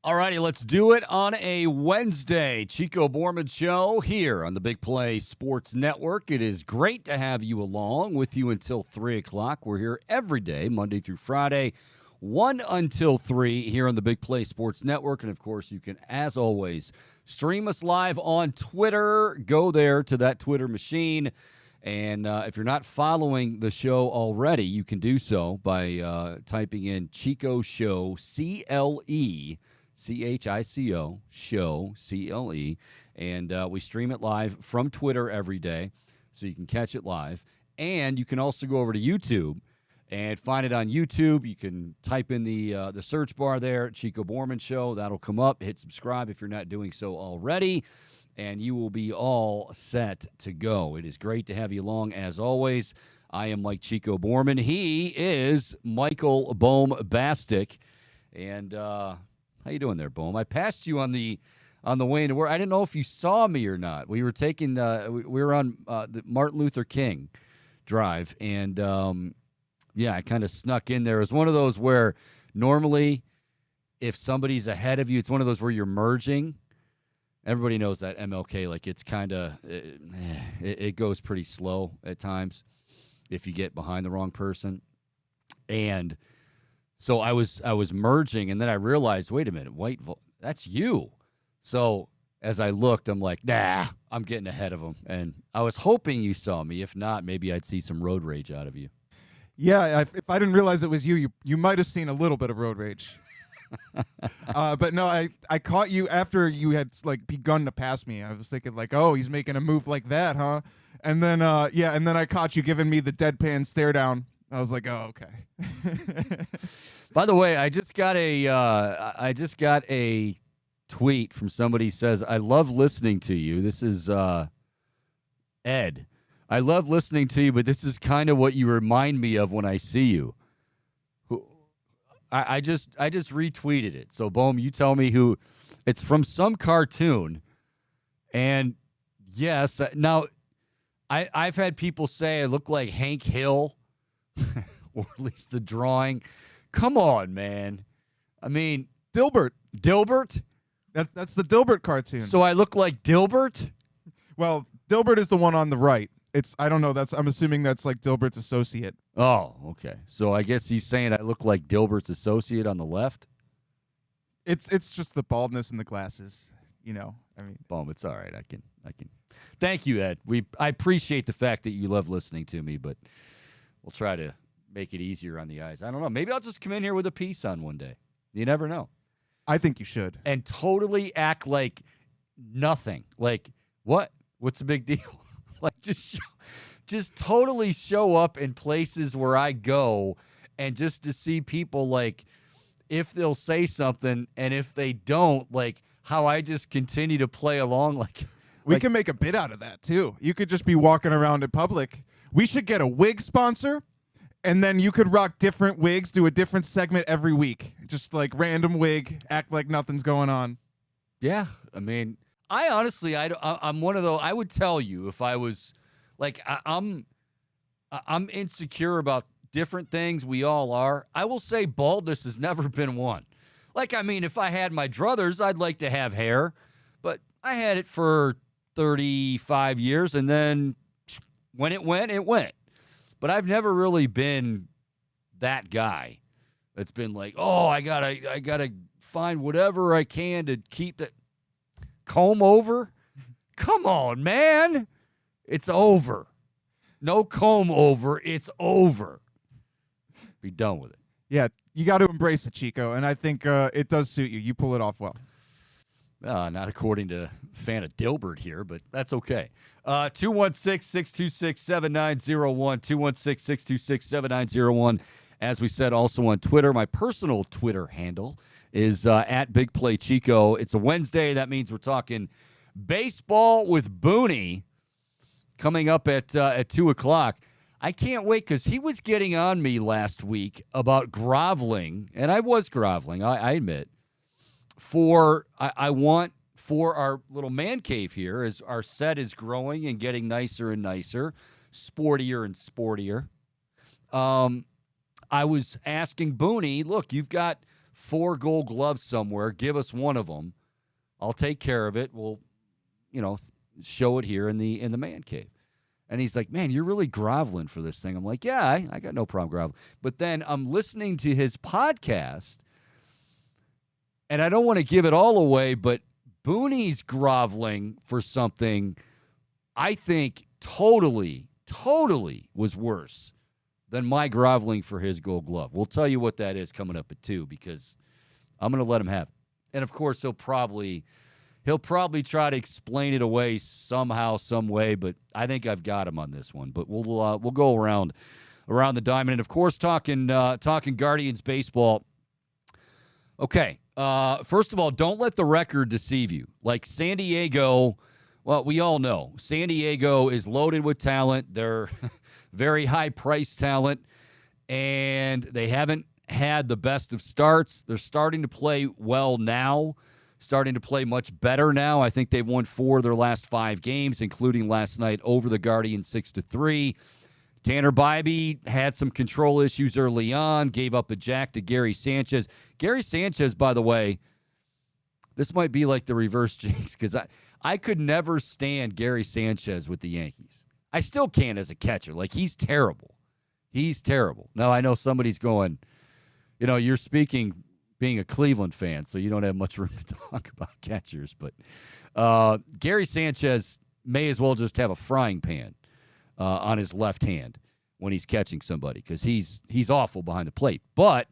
All righty, let's do it on a Wednesday. Chico Bormann Show here on the Big Play Sports Network. It is great to have you along with you until 3 o'clock. We're here every day, Monday through Friday, 1 until 3 here on the Big Play Sports Network. And, of course, you can, as always, stream us live on Twitter. Go there to that Twitter machine. And if you're not following the show already, you can do so by typing in Chico Show, CLE. CHICO, show, CLE, and we stream it live from Twitter every day, so you can catch it live. And you can also go over to YouTube and find it on YouTube. You can type in the search bar there, Chico Bormann Show. That'll come up. Hit subscribe if you're not doing so already, and you will be all set to go. It is great to have you along, as always. I am Mike Chico Bormann. He is Michael Bohm-Bastic, and how you doing there, Bohm? I passed you on the way into work. I didn't know if you saw me or not. We were taking we were on the Martin Luther King Drive, and I kind of snuck in there. It was one of those where normally if somebody's ahead of you, it's one of those where you're merging. Everybody knows that MLK, like it's kind of it goes pretty slow at times if you get behind the wrong person, and so I was merging, and then I realized, wait a minute, that's you. So as I looked, I'm like, nah, I'm getting ahead of him. And I was hoping you saw me. If not, maybe I'd see some road rage out of you. Yeah, if I didn't realize it was you might have seen a little bit of road rage. But no, I caught you after you had like begun to pass me. I was thinking like, oh, he's making a move like that, huh? And then and then I caught you giving me the deadpan stare down. I was like, oh, okay. By the way, I just got a tweet from somebody who says, I love listening to you. This is Ed. I love listening to you, but this is kind of what you remind me of when I see you. I just retweeted it. So, Bohm, you tell me who. It's from some cartoon. And, yes, now, I've had people say I look like Hank Hill. Or at least the drawing. Come on, man. I mean, Dilbert. Dilbert? That's the Dilbert cartoon. So I look like Dilbert? Well, Dilbert is the one on the right. I don't know. I'm assuming that's like Dilbert's associate. Oh, okay. So I guess he's saying I look like Dilbert's associate on the left? It's just the baldness and the glasses, you know. I mean, Boom, it's all right. I can. Thank you, Ed. I appreciate the fact that you love listening to me, but we'll try to make it easier on the eyes. I don't know. Maybe I'll just come in here with a piece on one day. You never know. I think you should. And totally act like nothing. Like, what? What's the big deal? Like, just totally show up in places where I go, and just to see people, like, if they'll say something, and if they don't, like, how I just continue to play along. Like, we can make a bit out of that, too. You could just be walking around in public. We should get a wig sponsor, and then you could rock different wigs, do a different segment every week. Just like random wig, act like nothing's going on. Yeah, I mean, I honestly, I'm one of those. I would tell you if I was, like, I'm insecure about different things. We all are. I will say baldness has never been one. Like, I mean, if I had my druthers, I'd like to have hair, but I had it for 35 years, and then when it went, it went. But I've never really been that guy that's been like, oh, I gotta find whatever I can to keep that comb over. Come on, man. It's over. No comb over. It's over. Be done with it. Yeah, you got to embrace it, Chico, and I think it does suit you. You pull it off well. Not according to fan of Dilbert here, but that's okay. 216-626-7901, 216-626-7901. As we said, also on Twitter, my personal Twitter handle is at Big Play Chico. It's a Wednesday. That means we're talking baseball with Booney coming up at 2 o'clock. I can't wait because he was getting on me last week about groveling, and I was groveling, I admit, I want for our little man cave here as our set is growing and getting nicer and nicer, sportier and sportier. I was asking Booney, look, you've got 4 Gold Gloves somewhere. Give us one of them. I'll take care of it. We'll, show it here in the man cave. And he's like, man, you're really groveling for this thing. I'm like, yeah, I got no problem groveling. But then I'm listening to his podcast, and I don't want to give it all away, but Booney's groveling for something I think totally was worse than my groveling for his Gold Glove. We'll tell you what that is coming up at 2 because I'm going to let him have it. And, of course, he'll probably try to explain it away somehow, some way, but I think I've got him on this one. But we'll go around the diamond. And, of course, talking Guardians baseball. Okay, first of all, don't let the record deceive you. Like San Diego, well, we all know San Diego is loaded with talent. They're very high-priced talent, and they haven't had the best of starts. They're starting to play well now, starting to play much better now. I think they've won 4 of their last 5 games, including last night over the Guardians 6-3. Tanner Bibee had some control issues early on, gave up a jack to Gary Sanchez. Gary Sanchez, by the way, this might be like the reverse jinx because I could never stand Gary Sanchez with the Yankees. I still can't as a catcher. Like, he's terrible. He's terrible. Now, I know somebody's going, you're speaking being a Cleveland fan, so you don't have much room to talk about catchers. But Gary Sanchez may as well just have a frying pan on his left hand when he's catching somebody because he's awful behind the plate. But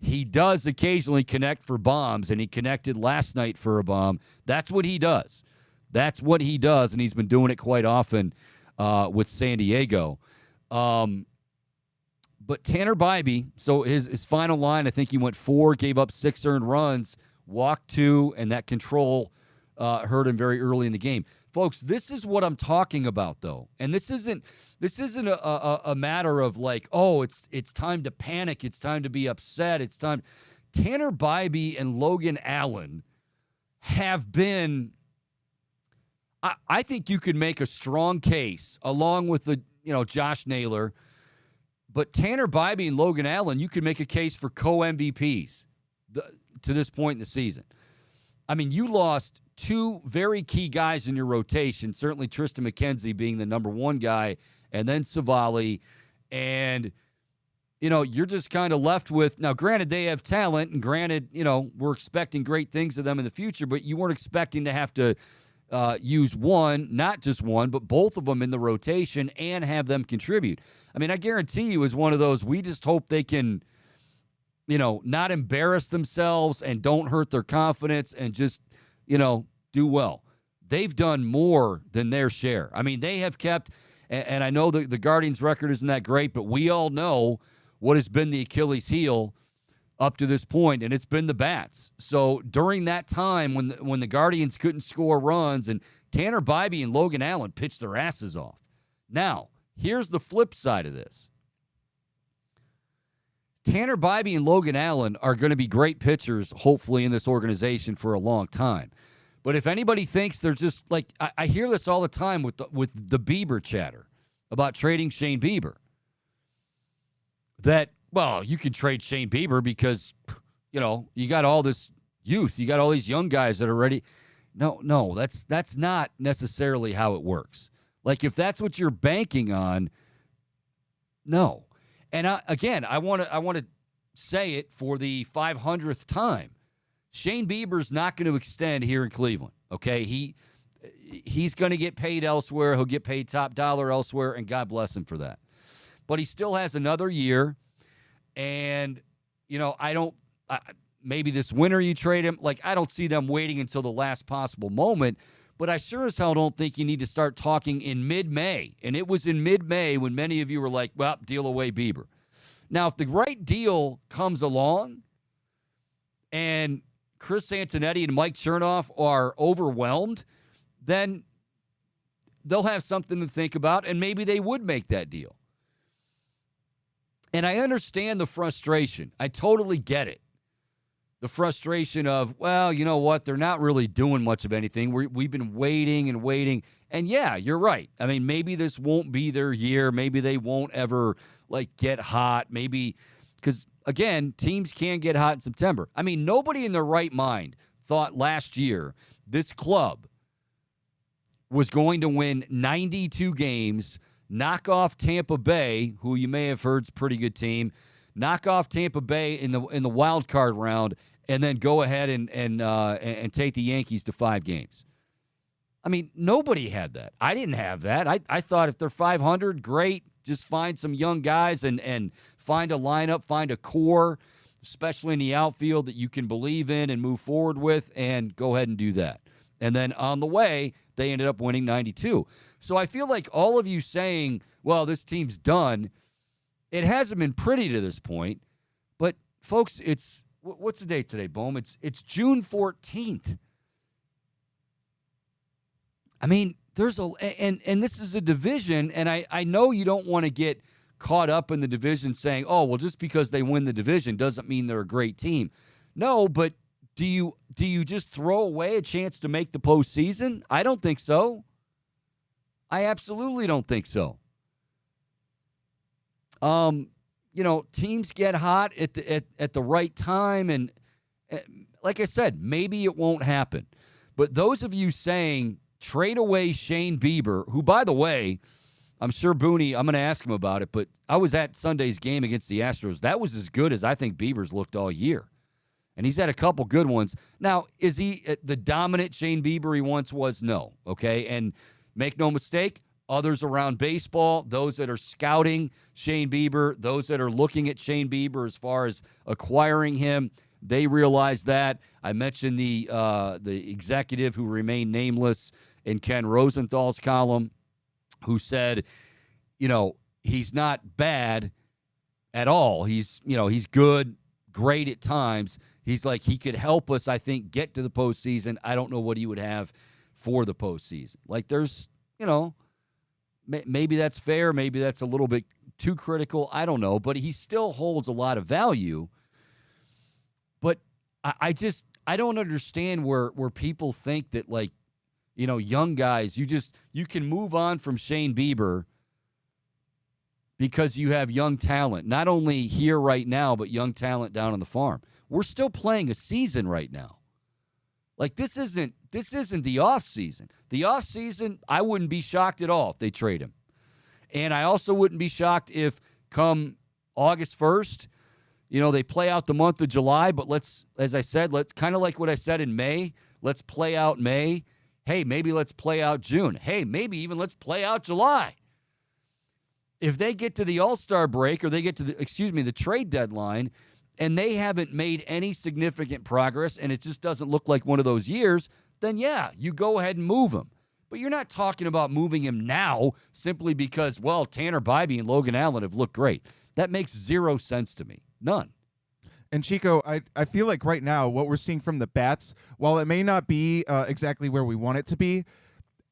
he does occasionally connect for bombs, and he connected last night for a bomb. That's what he does. That's what he does, and he's been doing it quite often with San Diego. But Tanner Bibee, so his final line, I think he went 4, gave up 6 earned runs, walked 2, and that control hurt him very early in the game. Folks, this is what I'm talking about, though. And this isn't a matter of like, oh, it's time to panic, it's time to be upset, it's time. Tanner Bibee and Logan Allen have been, I think you could make a strong case, along with the Josh Naylor, but Tanner Bibee and Logan Allen, you could make a case for co-MVPs to this point in the season. I mean, you lost 2 very key guys in your rotation, certainly Tristan McKenzie being the number 1 guy, and then Savali. And, you're just kind of left with, now, granted, they have talent, and granted, we're expecting great things of them in the future, but you weren't expecting to have to use one, not just one, but both of them in the rotation and have them contribute. I mean, I guarantee you is one of those, we just hope they can, not embarrass themselves and don't hurt their confidence and just, do well. They've done more than their share. I mean, they have kept, and I know the Guardians' record isn't that great, but we all know what has been the Achilles heel up to this point, and it's been the bats. So during that time when the Guardians couldn't score runs, and Tanner Bibee and Logan Allen pitched their asses off. Now, here's the flip side of this. Tanner Bibee and Logan Allen are going to be great pitchers, hopefully, in this organization for a long time. But if anybody thinks they're just like, I hear this all the time with the Bieber chatter about trading Shane Bieber. That, well, you can trade Shane Bieber because, you got all this youth. You got all these young guys that are ready. No, that's not necessarily how it works. Like, if that's what you're banking on, no. And I want to say it for the 500th time. Shane Bieber's not going to extend here in Cleveland, okay? He's going to get paid elsewhere. He'll get paid top dollar elsewhere, and God bless him for that. But he still has another year, and, maybe this winter you trade him. Like, I don't see them waiting until the last possible moment, but I sure as hell don't think you need to start talking in mid-May. And it was in mid-May when many of you were like, well, deal away Bieber. Now, if the right deal comes along and Chris Antonetti and Mike Chernoff are overwhelmed, then they'll have something to think about, and maybe they would make that deal. And I understand the frustration. I totally get it. The frustration of, well, you know what? They're not really doing much of anything. We've been waiting and waiting. And, yeah, you're right. I mean, maybe this won't be their year. Maybe they won't ever, get hot. Maybe, Because, again, teams can get hot in September. I mean, nobody in their right mind thought last year this club was going to win 92 games, knock off Tampa Bay, who you may have heard is a pretty good team, knock off Tampa Bay in the wild card round, and then go ahead and take the Yankees to 5 games. I mean, nobody had that. I didn't have that. I thought if they're 500, great. Just find some young guys and find a lineup, find a core, especially in the outfield, that you can believe in and move forward with, and go ahead and do that. And then on the way, they ended up winning 92. So I feel like all of you saying, well, this team's done, it hasn't been pretty to this point. But, folks, it's what's the date today, Bohm? It's June 14th. I mean, there's and this is a division, and I know you don't want to get caught up in the division saying, oh, well, just because they win the division doesn't mean they're a great team. No, but do you just throw away a chance to make the postseason? I don't think so. I absolutely don't think so. Teams get hot at the right time, and like I said, maybe it won't happen. But those of you saying trade away Shane Bieber, who, by the way, I'm sure Booney, I'm going to ask him about it, but I was at Sunday's game against the Astros. That was as good as I think Bieber's looked all year. And he's had a couple good ones. Now, is he the dominant Shane Bieber he once was? No, okay? And make no mistake, others around baseball, those that are scouting Shane Bieber, those that are looking at Shane Bieber as far as acquiring him, they realize that. I mentioned the executive who remained nameless in Ken Rosenthal's column, who said, he's not bad at all. He's good, great at times. He's like, he could help us, I think, get to the postseason. I don't know what he would have for the postseason. Like, there's, maybe that's fair. Maybe that's a little bit too critical. I don't know. But he still holds a lot of value. But I don't understand where people think that, like, young guys, you can move on from Shane Bieber because you have young talent, not only here right now, but young talent down on the farm. We're still playing a season right now. Like, this isn't the offseason. The offseason, I wouldn't be shocked at all if they trade him. And I also wouldn't be shocked if come August 1st, they play out the month of July, but let's kind of like what I said in May, let's play out May. Hey, maybe let's play out June. Hey, maybe even let's play out July. If they get to the All-Star break, or they get to the trade deadline, and they haven't made any significant progress, and it just doesn't look like one of those years, then yeah, you go ahead and move him. But you're not talking about moving him now simply because, well, Tanner Bibee and Logan Allen have looked great. That makes zero sense to me. None. And Chico, I feel like right now what we're seeing from the bats, while it may not be exactly where we want it to be,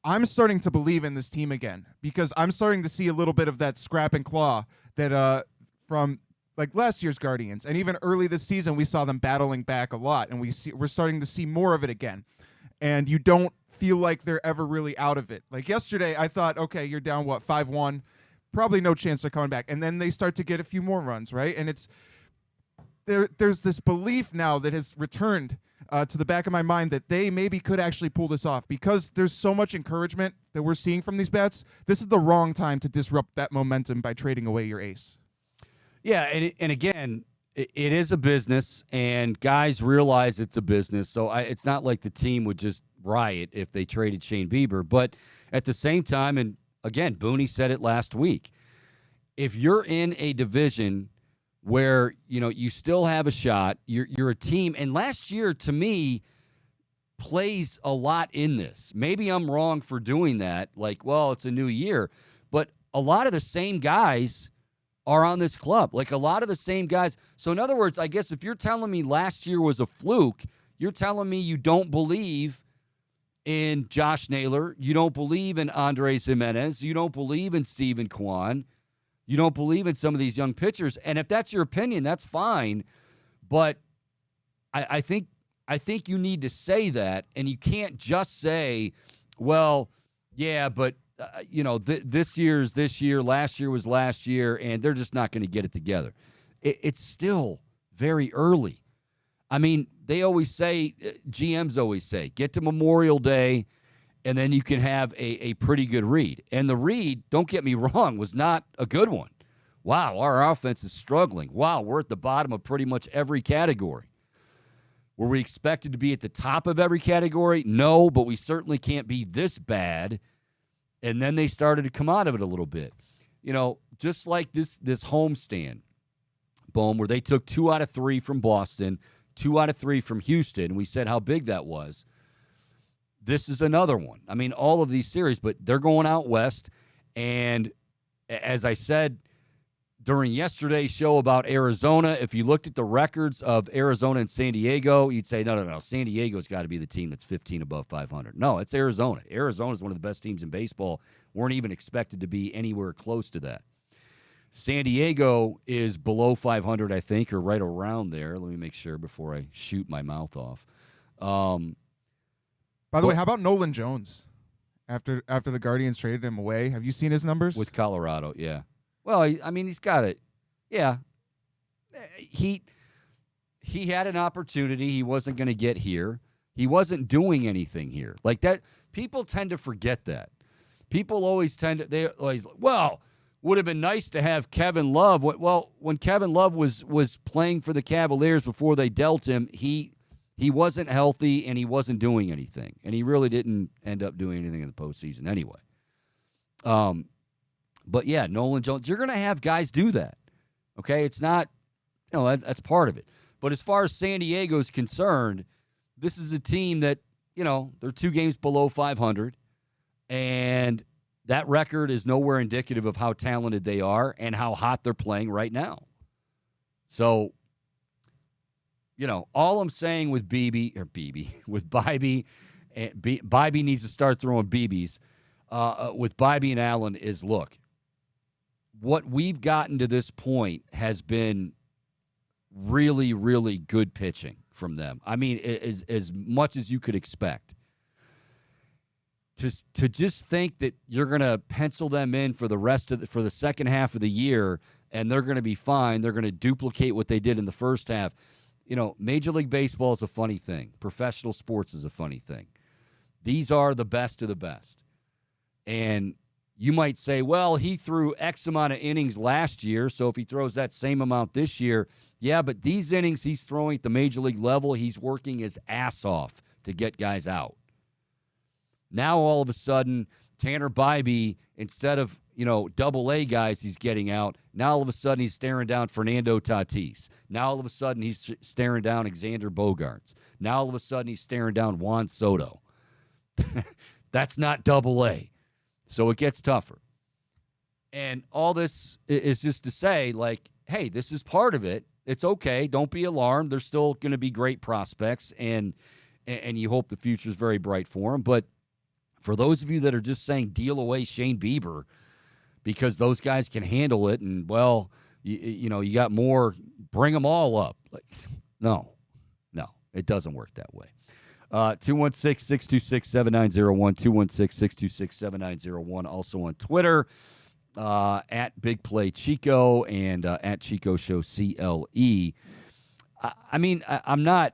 I'm starting to believe in this team again, because I'm starting to see a little bit of that scrap and claw that from like last year's Guardians, and even early this season we saw them battling back a lot, and we're starting to see more of it again. And you don't feel like they're ever really out of it. Like yesterday, I thought, okay, you're down 5-1, probably no chance of coming back, and then they start to get a few more runs, right? And it's there's this belief now that has returned to the back of my mind that they maybe could actually pull this off, because there's so much encouragement that we're seeing from these bats. This is the wrong time to disrupt that momentum by trading away your ace. Yeah, and again, it is a business, and guys realize it's a business. So it's not like the team would just riot if they traded Shane Bieber. But at the same time, and again, Booney said it last week, if you're in a division where, you still have a shot, you're a team. And last year, to me, plays a lot in this. Maybe I'm wrong for doing that. Like, well, it's a new year. But a lot of the same guys are on this club. Like, a lot of the same guys. So, in other words, I guess if you're telling me last year was a fluke, you're telling me you don't believe in Josh Naylor. You don't believe in Andres Jimenez. You don't believe in Steven Kwan. You don't believe in some of these young pitchers. And if that's your opinion, that's fine. But I think you need to say that, and you can't just say, well, yeah, but this year's this year, last year was last year, and they're just not going to get it together. it's still very early. I mean, they always say, GMs always say, get to Memorial Day, and then you can have a pretty good read. And the read, don't get me wrong, was not a good one. Wow, our offense is struggling. Wow, we're at the bottom of pretty much every category. Were we expected to be at the top of every category? No, but we certainly can't be this bad. And then they started to come out of it a little bit. You know, just like this homestand, Bohm, where they took 2 out of 3 from Boston, 2 out of 3 from Houston, and we said how big that was. This is another one. I mean, all of these series, but they're going out west. And as I said during yesterday's show about Arizona, if you looked at the records of Arizona and San Diego, you'd say, no, San Diego's got to be the team that's 15 above 500. No, it's Arizona. Arizona's one of the best teams in baseball. Weren't even expected to be anywhere close to that. San Diego is below 500, I think, or right around there. Let me make sure before I shoot my mouth off. By the way, how about Nolan Jones? After the Guardians traded him away, have you seen his numbers? With Colorado, yeah. Well, I mean, he's got it. Yeah. He had an opportunity he wasn't going to get here. He wasn't doing anything here. Like that, people tend to forget that. People always they always, well, would have been nice to have Kevin Love. Well, when Kevin Love was playing for the Cavaliers before they dealt him, he wasn't healthy and he wasn't doing anything. And he really didn't end up doing anything in the postseason anyway. But, yeah, Nolan Jones, you're going to have guys do that, okay? It's not, that's part of it. But as far as San Diego's concerned, this is a team that, they're 2 games below 500, and that record is nowhere indicative of how talented they are and how hot they're playing right now. So, all I'm saying with Bibee, and Bibee needs to start throwing BBs, with Bibee and Allen is, look, what we've gotten to this point has been really, really good pitching from them. I mean, as much as you could expect. To just think that you're going to pencil them in for for the second half of the year and they're going to be fine, they're going to duplicate what they did in the first half. Major League Baseball is a funny thing. Professional sports is a funny thing. These are the best of the best. And you might say, well, he threw X amount of innings last year, so if he throws that same amount this year, yeah, but these innings he's throwing at the Major League level, he's working his ass off to get guys out. Now, all of a sudden, Tanner Bibee, instead of, double-A guys he's getting out, now all of a sudden he's staring down Fernando Tatis. Now all of a sudden he's staring down Xander Bogaerts. Now all of a sudden he's staring down Juan Soto. That's not double-A. So it gets tougher. And all this is just to say, like, hey, this is part of it. It's okay. Don't be alarmed. There's still going to be great prospects, and you hope the future is very bright for them. But for those of you that are just saying deal away Shane Bieber because those guys can handle it, and, well, you got more, bring them all up. Like, no, it doesn't work that way. 216-626-7901, 216-626-7901. Also on Twitter, at Big Play Chico and at Chico Show CLE. I'm not.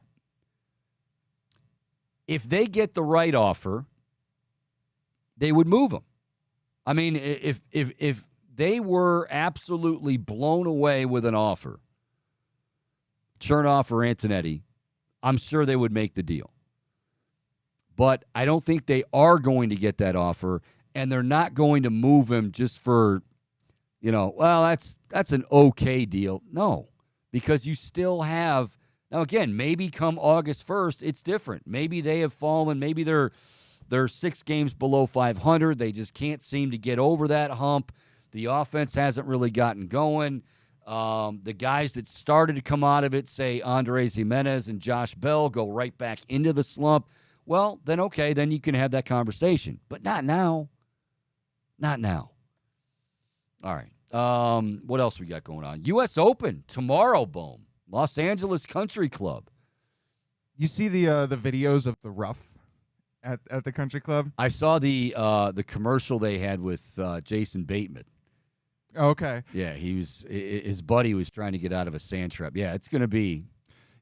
If they get the right offer, they would move him. I mean, if they were absolutely blown away with an offer, Chernoff or Antonetti, I'm sure they would make the deal. But I don't think they are going to get that offer, and they're not going to move him just for, that's an okay deal. No, because you still have, now again, maybe come August 1st, it's different. Maybe they have fallen, maybe they're 6 games below 500. They just can't seem to get over that hump. The offense hasn't really gotten going. The guys that started to come out of it, say Andres Jimenez and Josh Bell, go right back into the slump. Well, then okay, then you can have that conversation. But not now. Not now. All right. What else we got going on? U.S. Open tomorrow, Bohm. Los Angeles Country Club. You see the videos of the rough at the country club? I saw the commercial they had with Jason Bateman. Okay. Yeah, his buddy was trying to get out of a sand trap. Yeah, it's going to be.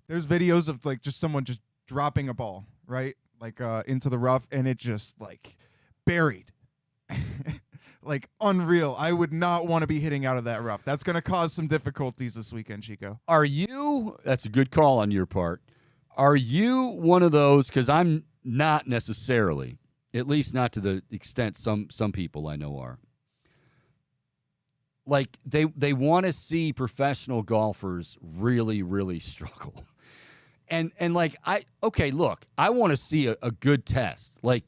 There's videos of like just someone just dropping a ball, right? Like into the rough, and it just like buried. Like unreal. I would not want to be hitting out of that rough. That's going to cause some difficulties this weekend, Chico. That's a good call on your part. Are you one of those, because I'm not necessarily, at least not to the extent some people I know are, like they want to see professional golfers really, really struggle. And like, look, I want to see a good test. Like,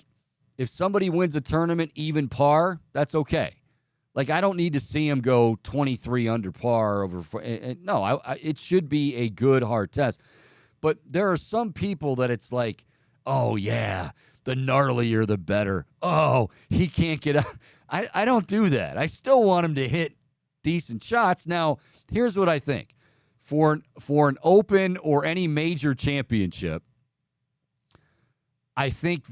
if somebody wins a tournament even par, that's okay. Like, I don't need to see him go 23 under par over. No, it should be a good, hard test. But there are some people that it's like, oh, yeah, the gnarlier, the better. Oh, he can't get out. I don't do that. I still want him to hit decent shots. Now, here's what I think. For an Open or any major championship, I think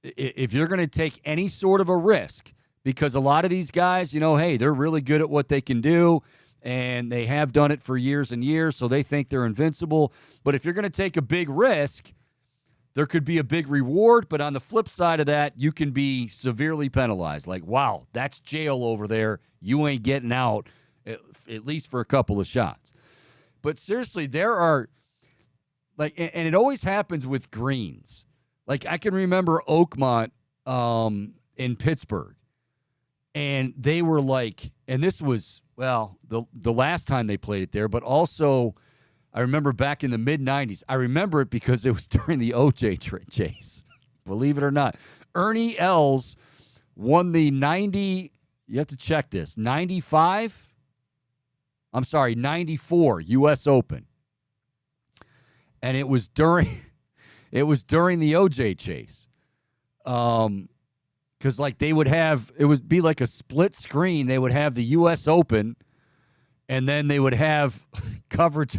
if you're going to take any sort of a risk, because a lot of these guys, hey, they're really good at what they can do, and they have done it for years and years, so they think they're invincible. But if you're going to take a big risk, there could be a big reward, but on the flip side of that, you can be severely penalized. Like, wow, that's jail over there. You ain't getting out, at least for a couple of shots. But seriously, there are, like, and it always happens with greens. Like, I can remember Oakmont in Pittsburgh, and they were like, and this was, well, the last time they played it there, but also I remember back in the mid-'90s. I remember it because it was during the O.J. chase. Believe it or not. Ernie Els won the 90, you have to check this, 94 U.S. Open. And it was during the O.J. chase. Because, like, it would be like a split screen. They would have the U.S. Open, and then they would have coverage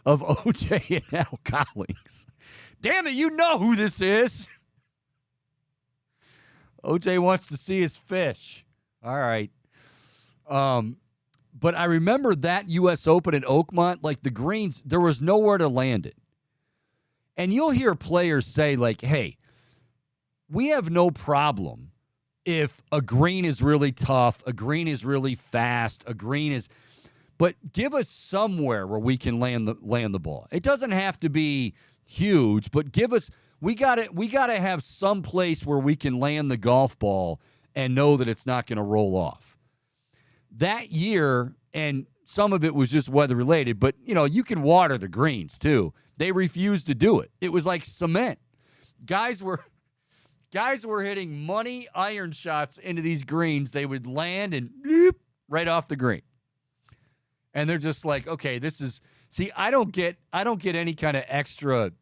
of O.J. and Al Collins. Damn it, you know who this is. O.J. wants to see his fish. All right. But I remember that U.S. Open at Oakmont, like the greens, there was nowhere to land it. And you'll hear players say, like, hey, we have no problem if a green is really tough, a green is really fast, but give us somewhere where we can land the ball. It doesn't have to be huge, but we got to have some place where we can land the golf ball and know that it's not going to roll off. That year, and some of it was just weather related, but you can water the greens too. They refused to do it. It was like cement. Guys were hitting money iron shots into these greens. They would land and right off the green. And they're just like, okay, I don't get any kind of extra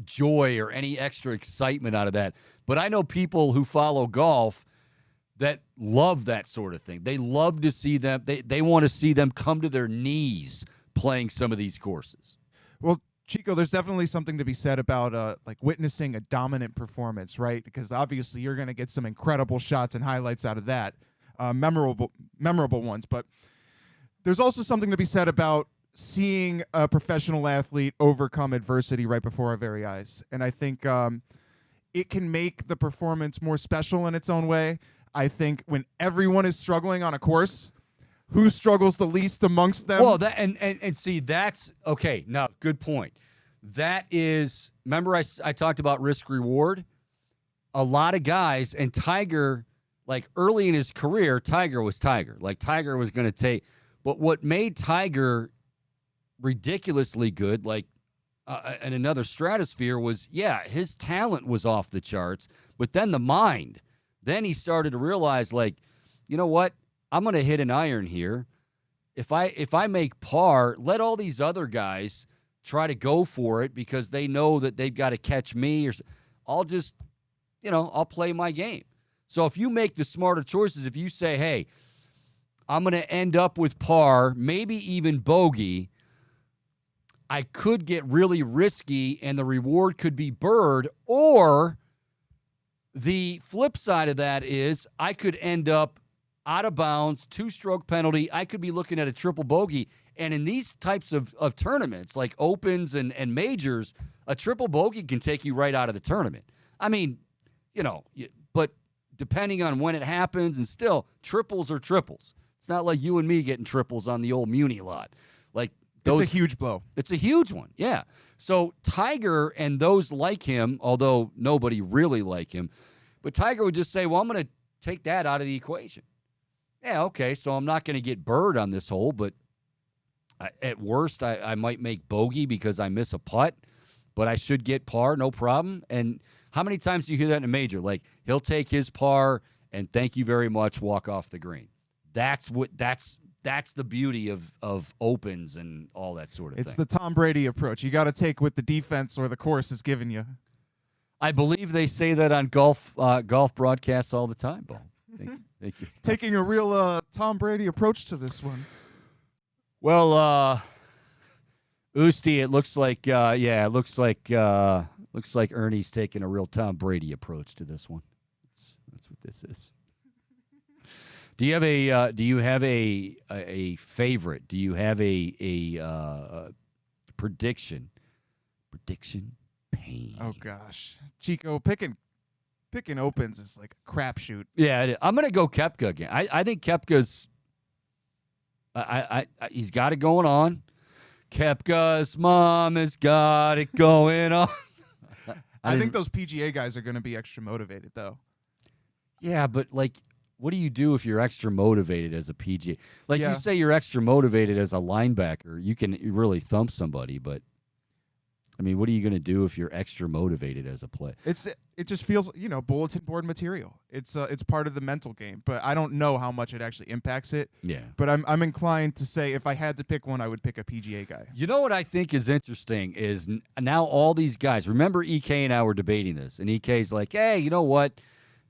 joy or any extra excitement out of that. But I know people who follow golf that love that sort of thing. They love to see them. They want to see them come to their knees playing some of these courses. Well, Chico, there's definitely something to be said about like witnessing a dominant performance, right? Because obviously you're going to get some incredible shots and highlights out of that, memorable ones. But there's also something to be said about seeing a professional athlete overcome adversity right before our very eyes. And I think it can make the performance more special in its own way. I think when everyone is struggling on a course, who struggles the least amongst them? Well, that and see, that's okay. Now, good point. That is, remember I talked about risk reward. A lot of guys, and Tiger, like early in his career, Tiger was Tiger. Like Tiger was going to take, but what made Tiger ridiculously good, like in another stratosphere, was his talent was off the charts, but then the mind. Then he started to realize, like, you know what? I'm going to hit an iron here. If I make par, let all these other guys try to go for it because they know that they've got to catch me. Or I'll just, I'll play my game. So if you make the smarter choices, if you say, hey, I'm going to end up with par, maybe even bogey, I could get really risky and the reward could be bird, or the flip side of that is I could end up out of bounds, 2-stroke penalty. I could be looking at a triple bogey. And in these types of tournaments, like Opens and majors, a triple bogey can take you right out of the tournament. I mean, but depending on when it happens, and still, triples are triples. It's not like you and me getting triples on the old Muni lot. Like those, it's a huge blow. It's a huge one, yeah. So Tiger and those like him, although nobody really like him, but Tiger would just say, well, I'm going to take that out of the equation. Yeah, okay, so I'm not going to get bird on this hole, but at worst, I might make bogey because I miss a putt, but I should get par, no problem. And how many times do you hear that in a major? Like, he'll take his par and thank you very much, walk off the green. That's the beauty of Opens and all that sort of thing. It's the Tom Brady approach. You got to take what the defense or the course is giving you. I believe they say that on golf broadcasts all the time, Bo. Thank you. Taking a real Tom Brady approach to this one. Well, Usti, it looks like Ernie's taking a real Tom Brady approach to this one. That's what this is. Do you have a favorite? Do you have a prediction? Prediction pain. Oh gosh, Chico picking Opens is like a crapshoot. Yeah, I'm gonna go Koepka again. I think Koepka's. He's got it going on. Koepka's mom has got it going on. I think those PGA guys are going to be extra motivated, though. Yeah, but like, what do you do if you're extra motivated as a PGA? Like, you say you're extra motivated as a linebacker, you can really thump somebody, but I mean, what are you going to do if you're extra motivated as a player? It just feels, bulletin board material. It's part of the mental game, but I don't know how much it actually impacts it. Yeah. But I'm inclined to say if I had to pick one, I would pick a PGA guy. You know what I think is interesting is now all these guys. Remember, EK and I were debating this, and EK's like, "Hey, you know what?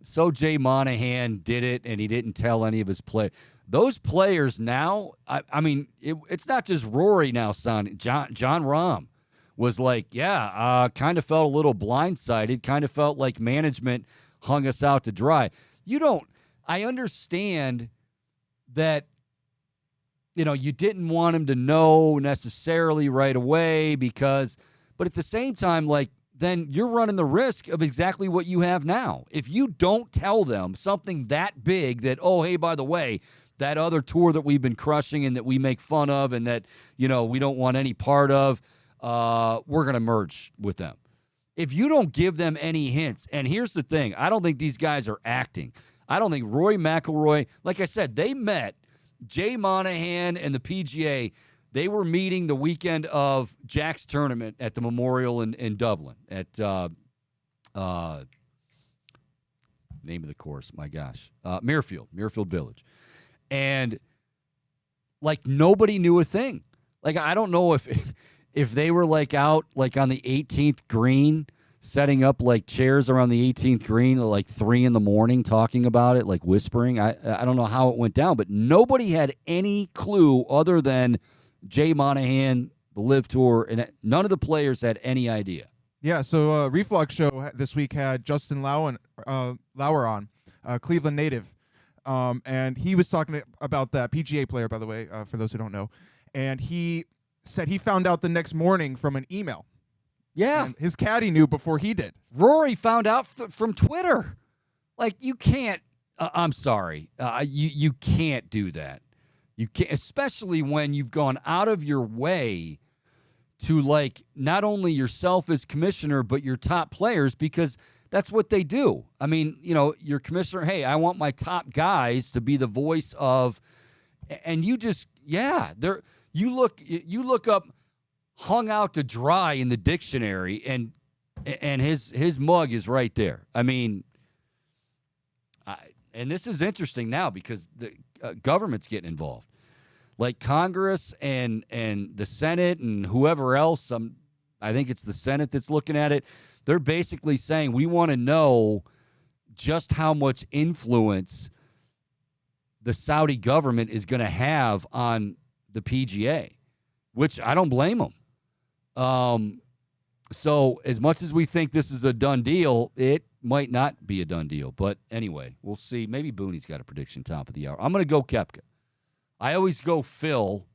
So Jay Monahan did it, and he didn't tell any of his play." Those players now, I mean, it's not just Rory now, son. John Rahm was like, kind of felt a little blindsided, kind of felt like management hung us out to dry. I understand that, you didn't want him to know necessarily right away but at the same time, like, then you're running the risk of exactly what you have now. If you don't tell them something that big that, oh, hey, by the way, that other tour that we've been crushing and that we make fun of and that, we don't want any part of, we're going to merge with them. If you don't give them any hints, and here's the thing, I don't think these guys are acting. I don't think Rory McIlroy, like I said, they met Jay Monahan and the PGA. They were meeting the weekend of Jack's tournament at the Memorial in Dublin at name of the course, my gosh, Muirfield Village. And like nobody knew a thing. Like I don't know if they were like out like on the 18th green, setting up like chairs around the 18th green at like 3 a.m. talking about it, like whispering. I don't know how it went down, but nobody had any clue other than Jay Monahan, the Live Tour, and none of the players had any idea. Yeah, so Reflux Show this week had Justin Lauer on, Cleveland native, and he was talking about that PGA player, by the way, for those who don't know, and he said he found out the next morning from an email. Yeah. And his caddy knew before he did. Rory found out from Twitter. Like, you can't, I'm sorry, you can't do that. You can't, especially when you've gone out of your way to, like, not only yourself as commissioner, but your top players, because that's what they do. I mean, your commissioner, hey, I want my top guys to be the voice of, and you just, you look up hung out to dry in the dictionary, and his mug is right there. I mean, and this is interesting now because the government's getting involved. Like Congress and the Senate and whoever else, I think it's the Senate that's looking at it. They're basically saying we want to know just how much influence the Saudi government is going to have on the PGA, which I don't blame them. So as much as we think this is a done deal, it might not be a done deal. But anyway, we'll see. Maybe Booney's got a prediction top of the hour. I'm going to go Koepka. I always go Phil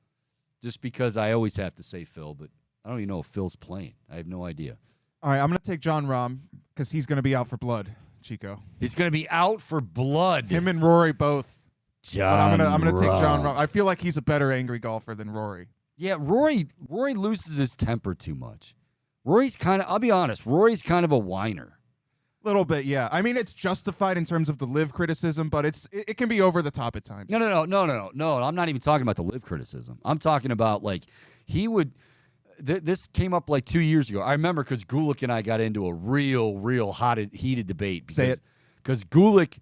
just because I always have to say Phil, but I don't even know if Phil's playing. I have no idea. All right, I'm going to take John Rahm because he's going to be out for blood, Chico. He's going to be out for blood. Him and Rory both. John I'm gonna take John Rahm. Rahm. I feel like he's a better angry golfer than Rory. Yeah, Rory loses his temper too much. I'll be honest, Rory's kind of a whiner. Little bit, yeah. I mean, it's justified in terms of the live criticism, but it can be over the top at times. No. I'm not even talking about the live criticism. I'm talking about like he would. This came up like 2 years ago. I remember because Gulick and I got into a real heated debate. Say it. Because Gulick.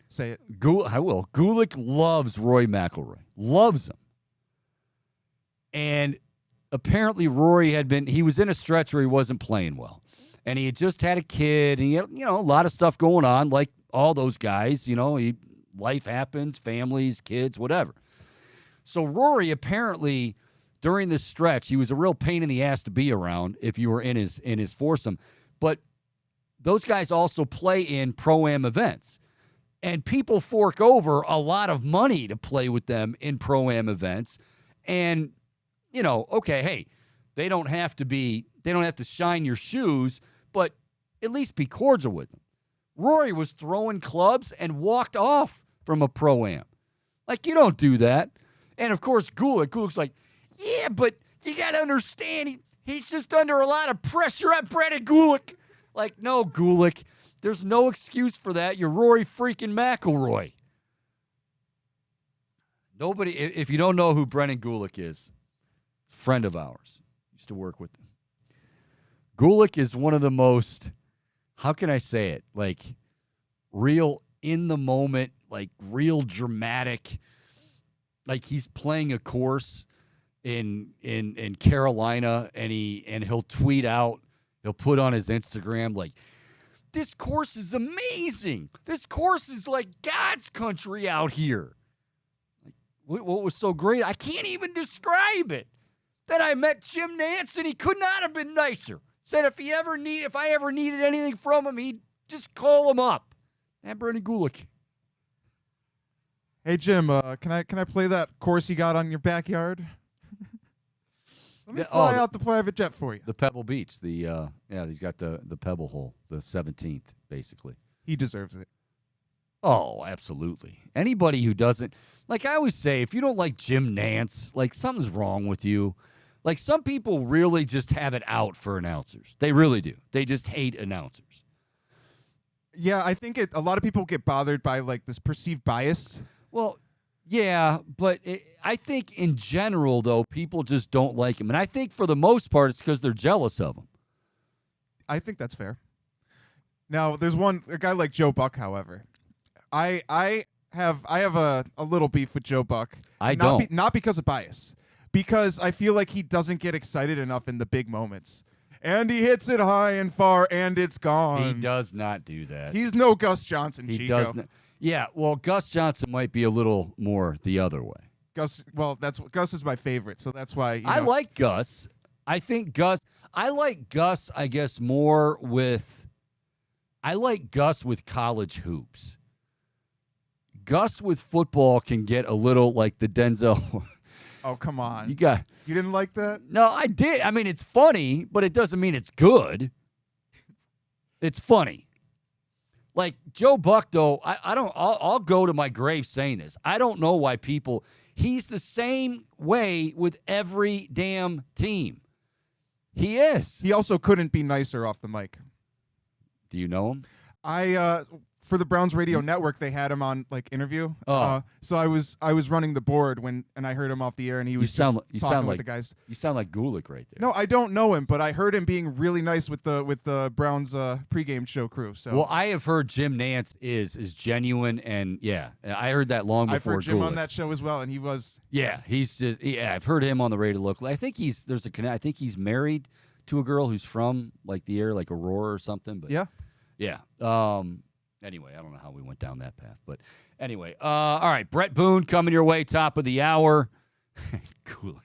Say it. I will. Gulick loves Rory McIlroy. Loves him. And apparently Rory he was in a stretch where he wasn't playing well. And he had just had a kid, and he had, a lot of stuff going on, like all those guys. Life happens, families, kids, whatever. So Rory apparently, during this stretch, he was a real pain in the ass to be around if you were in his foursome. But those guys also play in Pro-Am events. And people fork over a lot of money to play with them in Pro-Am events. And, okay, hey, they don't have to shine your shoes, but at least be cordial with them. Rory was throwing clubs and walked off from a Pro-Am. Like, you don't do that. And, of course, Gulick's like, yeah, but you got to understand, he's just under a lot of pressure at Brandon Gulick. Like, no, Gulick, there's no excuse for that. You're Rory freaking McIlroy. Nobody, if you don't know who Brendan Gulick is, friend of ours, used to work with him. Gulick is one of the most, how can I say it, like real in the moment, like real dramatic, like he's playing a course in Carolina and he'll tweet out, he'll put on his Instagram like, this course is amazing. This course is like God's country out here. Like, what was so great? I can't even describe it. Then I met Jim Nance, and he could not have been nicer. Said if I ever needed anything from him, he'd just call him up. And Brendan Gulick. Hey Jim, can I play that course you got on your backyard? Let me fly out the private jet for you. The Pebble Beach. He's got the Pebble hole, the 17th, basically. He deserves it. Oh, absolutely. Anybody who doesn't, like I always say, if you don't like Jim Nance, like something's wrong with you. Like some people really just have it out for announcers. They really do. They just hate announcers. Yeah, I think a lot of people get bothered by like this perceived bias. Well, yeah, but I think in general, though, people just don't like him. And I think for the most part, it's because they're jealous of him. I think that's fair. Now, there's a guy like Joe Buck, however. I have a little beef with Joe Buck. Not because of bias. Because I feel like he doesn't get excited enough in the big moments. And he hits it high and far, and it's gone. He does not do that. He's no Gus Johnson, He Chico. does not. Yeah, well, Gus Johnson might be a little more the other way. Gus is my favorite, so that's why. I like Gus. I like Gus, I guess, more with. I like Gus with college hoops. Gus with football can get a little like the Denzel. Oh, come on. You didn't like that? No, I did. I mean, it's funny, but it doesn't mean it's good. It's funny. Like Joe Buck, though, I'll go to my grave saying this. I don't know why he's the same way with every damn team. He is. He also couldn't be nicer off the mic. Do you know him? For the Browns radio network, they had him on like interview. So I was running the board and I heard him off the air, and he was talking with the guys. You sound like Gulick right there. No, I don't know him, but I heard him being really nice with the Browns pregame show crew. So well, I have heard Jim Nance is genuine, and yeah, I heard that long before. I've heard Jim Gulick on that show as well, and he was. Yeah, I've heard him on the radio locally. I think he's married to a girl who's from like the area, like Aurora or something. But yeah. Anyway, I don't know how we went down that path, but anyway, all right, Brett Boone coming your way, top of the hour. Gulick.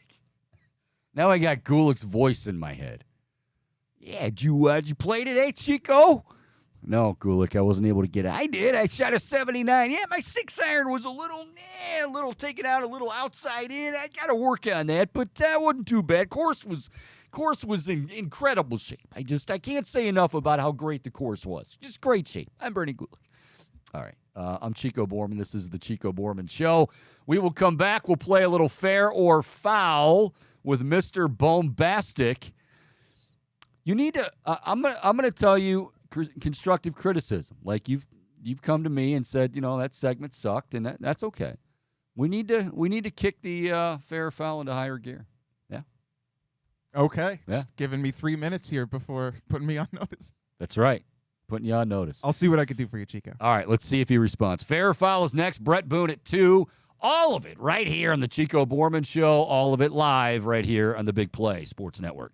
Now I got Gulick's voice in my head. Yeah, did you play today, Chico? Gulick, I wasn't able to get it. I did. I shot a 79. Yeah, my 6-iron was a little taken out, a little outside in. I got to work on that, but that wasn't too bad. Course was in incredible shape. I can't say enough about how great the course was. Just great shape. I'm Bernie Gulick. All right. I'm Chico Bormann. This is the Chico Bormann Show. We will come back. We'll play a little fair or foul with Mr. Bombastic. You need to. I'm gonna tell you constructive criticism. Like you've come to me and said, that segment sucked, and that's okay. We need to kick the fair or foul into higher gear. Yeah. Okay. Yeah. Just giving me 3 minutes here before putting me on notice. That's right. Putting you on notice. I'll see what I can do for you, Chico. All right, let's see if he responds. Fair or foul is next. Brett Boone at 2. All of it right here on the Chico Bormann Show. All of it live right here on the Big Play Sports Network.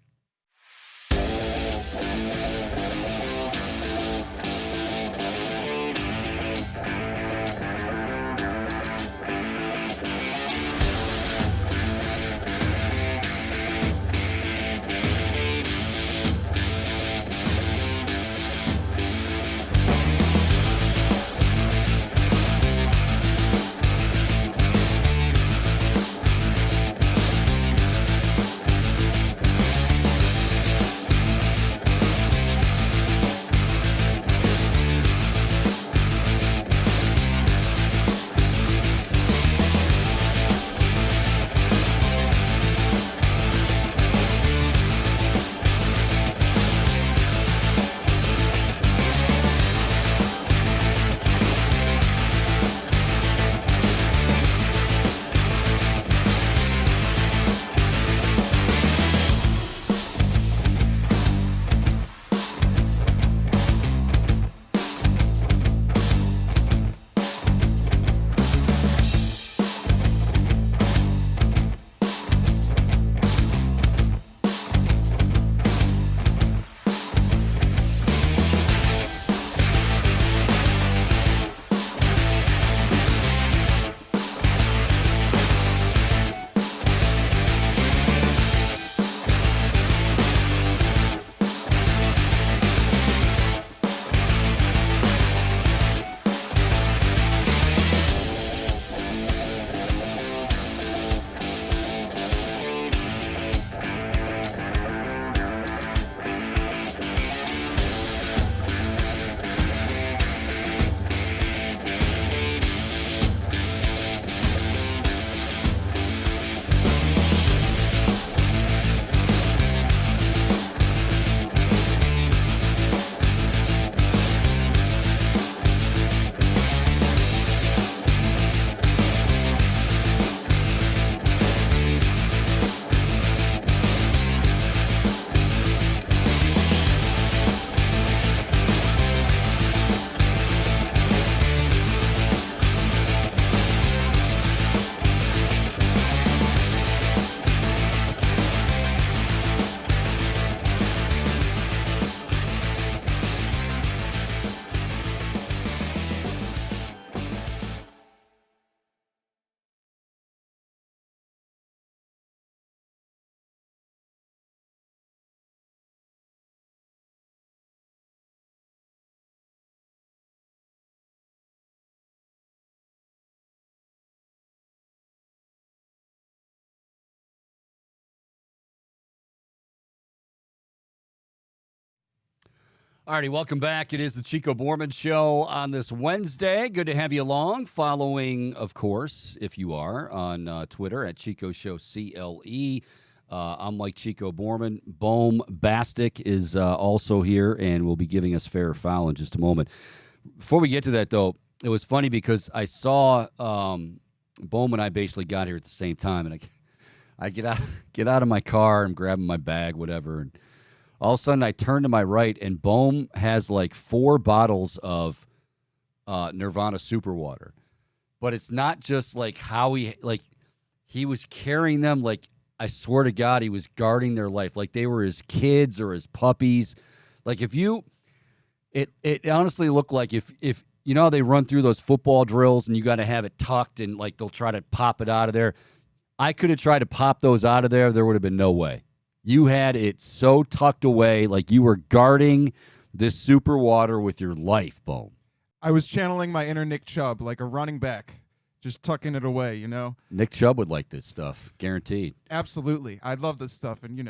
All righty, welcome back. It is the Chico Bormann Show on this Wednesday. Good to have you along. Following, of course, if you are, on Twitter at Chico Show CLE. I'm like Chico Bormann. Bombastic is also here and will be giving us fair or foul in just a moment. Before we get to that, though, it was funny because I saw Bohm and I basically got here at the same time, and I get out of my car, I'm grabbing my bag, whatever, and all of a sudden I turn to my right, and Bohm has like 4 bottles of Nirvana Super Water. But it's not just like how he was carrying them like, I swear to God, he was guarding their life like they were his kids or his puppies. Like it honestly looked like if you know how they run through those football drills and you got to have it tucked and like they'll try to pop it out of there. I could have tried to pop those out of there. There would have been no way. You had it so tucked away like you were guarding this super water with your life, Bo. I was channeling my inner Nick Chubb like a running back, just tucking it away, Nick Chubb would like this stuff, guaranteed. Absolutely. I love this stuff, and,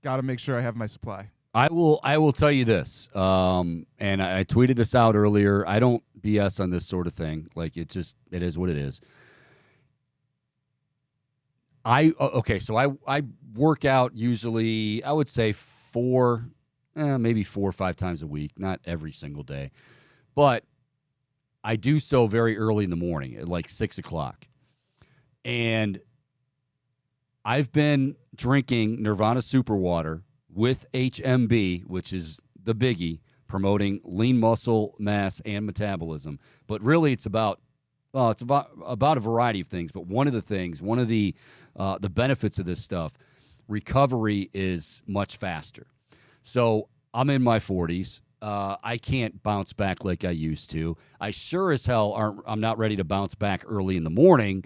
got to make sure I have my supply. I will tell you this, and I tweeted this out earlier. I don't BS on this sort of thing. Like, it is what it is. So I work out usually, I would say maybe 4 or 5 times a week, not every single day. But I do so very early in the morning at like 6 o'clock. And I've been drinking Nirvana Super Water with HMB, which is the biggie, promoting lean muscle mass and metabolism. But really it's about a variety of things. But one of the benefits of this stuff, recovery is much faster. So I'm in my 40s. I can't bounce back like I used to. I sure as hell I'm not ready to bounce back early in the morning.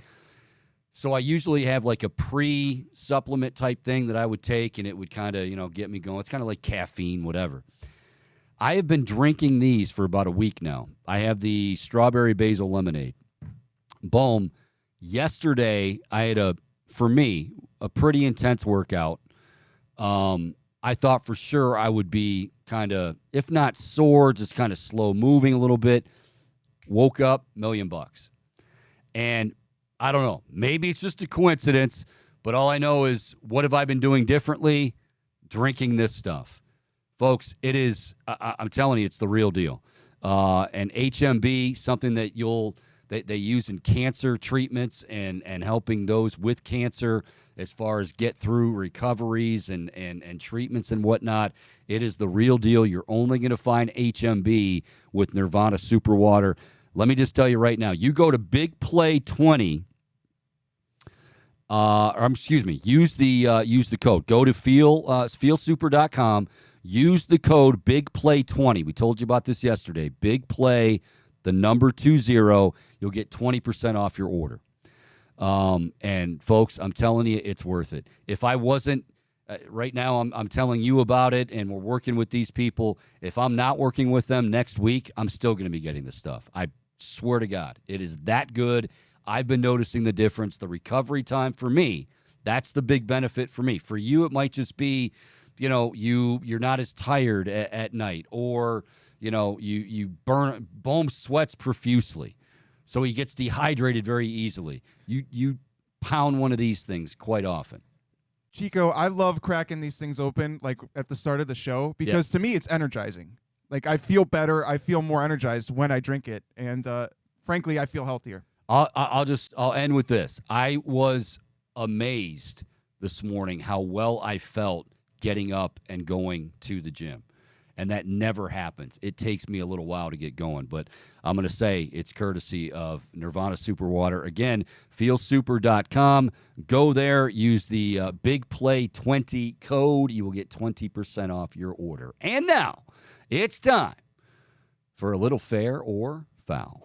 So I usually have like a pre-supplement type thing that I would take, and it would kind of, get me going. It's kind of like caffeine, whatever. I have been drinking these for about a week now. I have the strawberry basil lemonade. Boom. Yesterday, I had for me, a pretty intense workout. I thought for sure I would be kind of, if not sore, just kind of slow moving a little bit. Woke up, $1 million. And I don't know. Maybe it's just a coincidence, but all I know is, what have I been doing differently? Drinking this stuff. Folks, it is, I'm telling you, it's the real deal. And HMB, something that they use in cancer treatments and helping those with cancer as far as get through recoveries and treatments and whatnot. It is the real deal. You're only going to find HMB with Nirvana Super Water. Let me just tell you right now, you go to Big Play 20, use the code. Go to feelsuper.com, use the code BIGPLAY20. We told you about this yesterday. Big Play, the number 20, you'll get 20% off your order. And folks, I'm telling you, it's worth it. If I wasn't, right now I'm telling you about it, and we're working with these people. If I'm not working with them next week, I'm still going to be getting this stuff. I swear to God, it is that good. I've been noticing the difference. The recovery time for me, that's the big benefit for me. For you, it might just be, you're not as tired at night, or you Bohm sweats profusely, so he gets dehydrated very easily. You pound one of these things quite often. Chico, I love cracking these things open like at the start of the show, because to me it's energizing. Like, I feel better, I feel more energized when I drink it, and frankly, I feel healthier. I'll end with this. I was amazed this morning how well I felt getting up and going to the gym. And that never happens. It takes me a little while to get going, but I'm going to say it's courtesy of Nirvana Super Water. Again, feelsuper.com. Go there, use the BIGPLAY20 code. You will get 20% off your order. And now, it's time for a little fair or foul.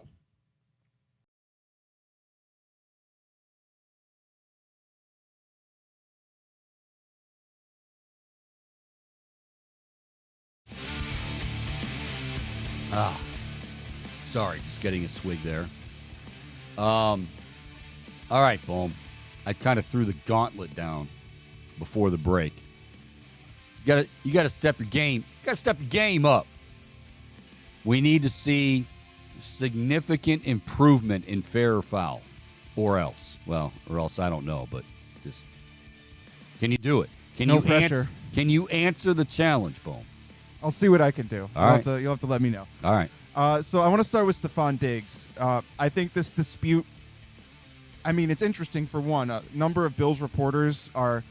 Sorry, just getting a swig there. All right, Bohm. I kind of threw the gauntlet down before the break. You gotta step your game. You gotta step your game up. We need to see significant improvement in fair or foul, or else I don't know. But just, can you do it? No pressure. Can you answer the challenge, Bohm? I'll see what I can do. You'll have to let me know. All right. So I want to start with Stephon Diggs. I think this dispute, it's interesting for one. A number of Bills reporters are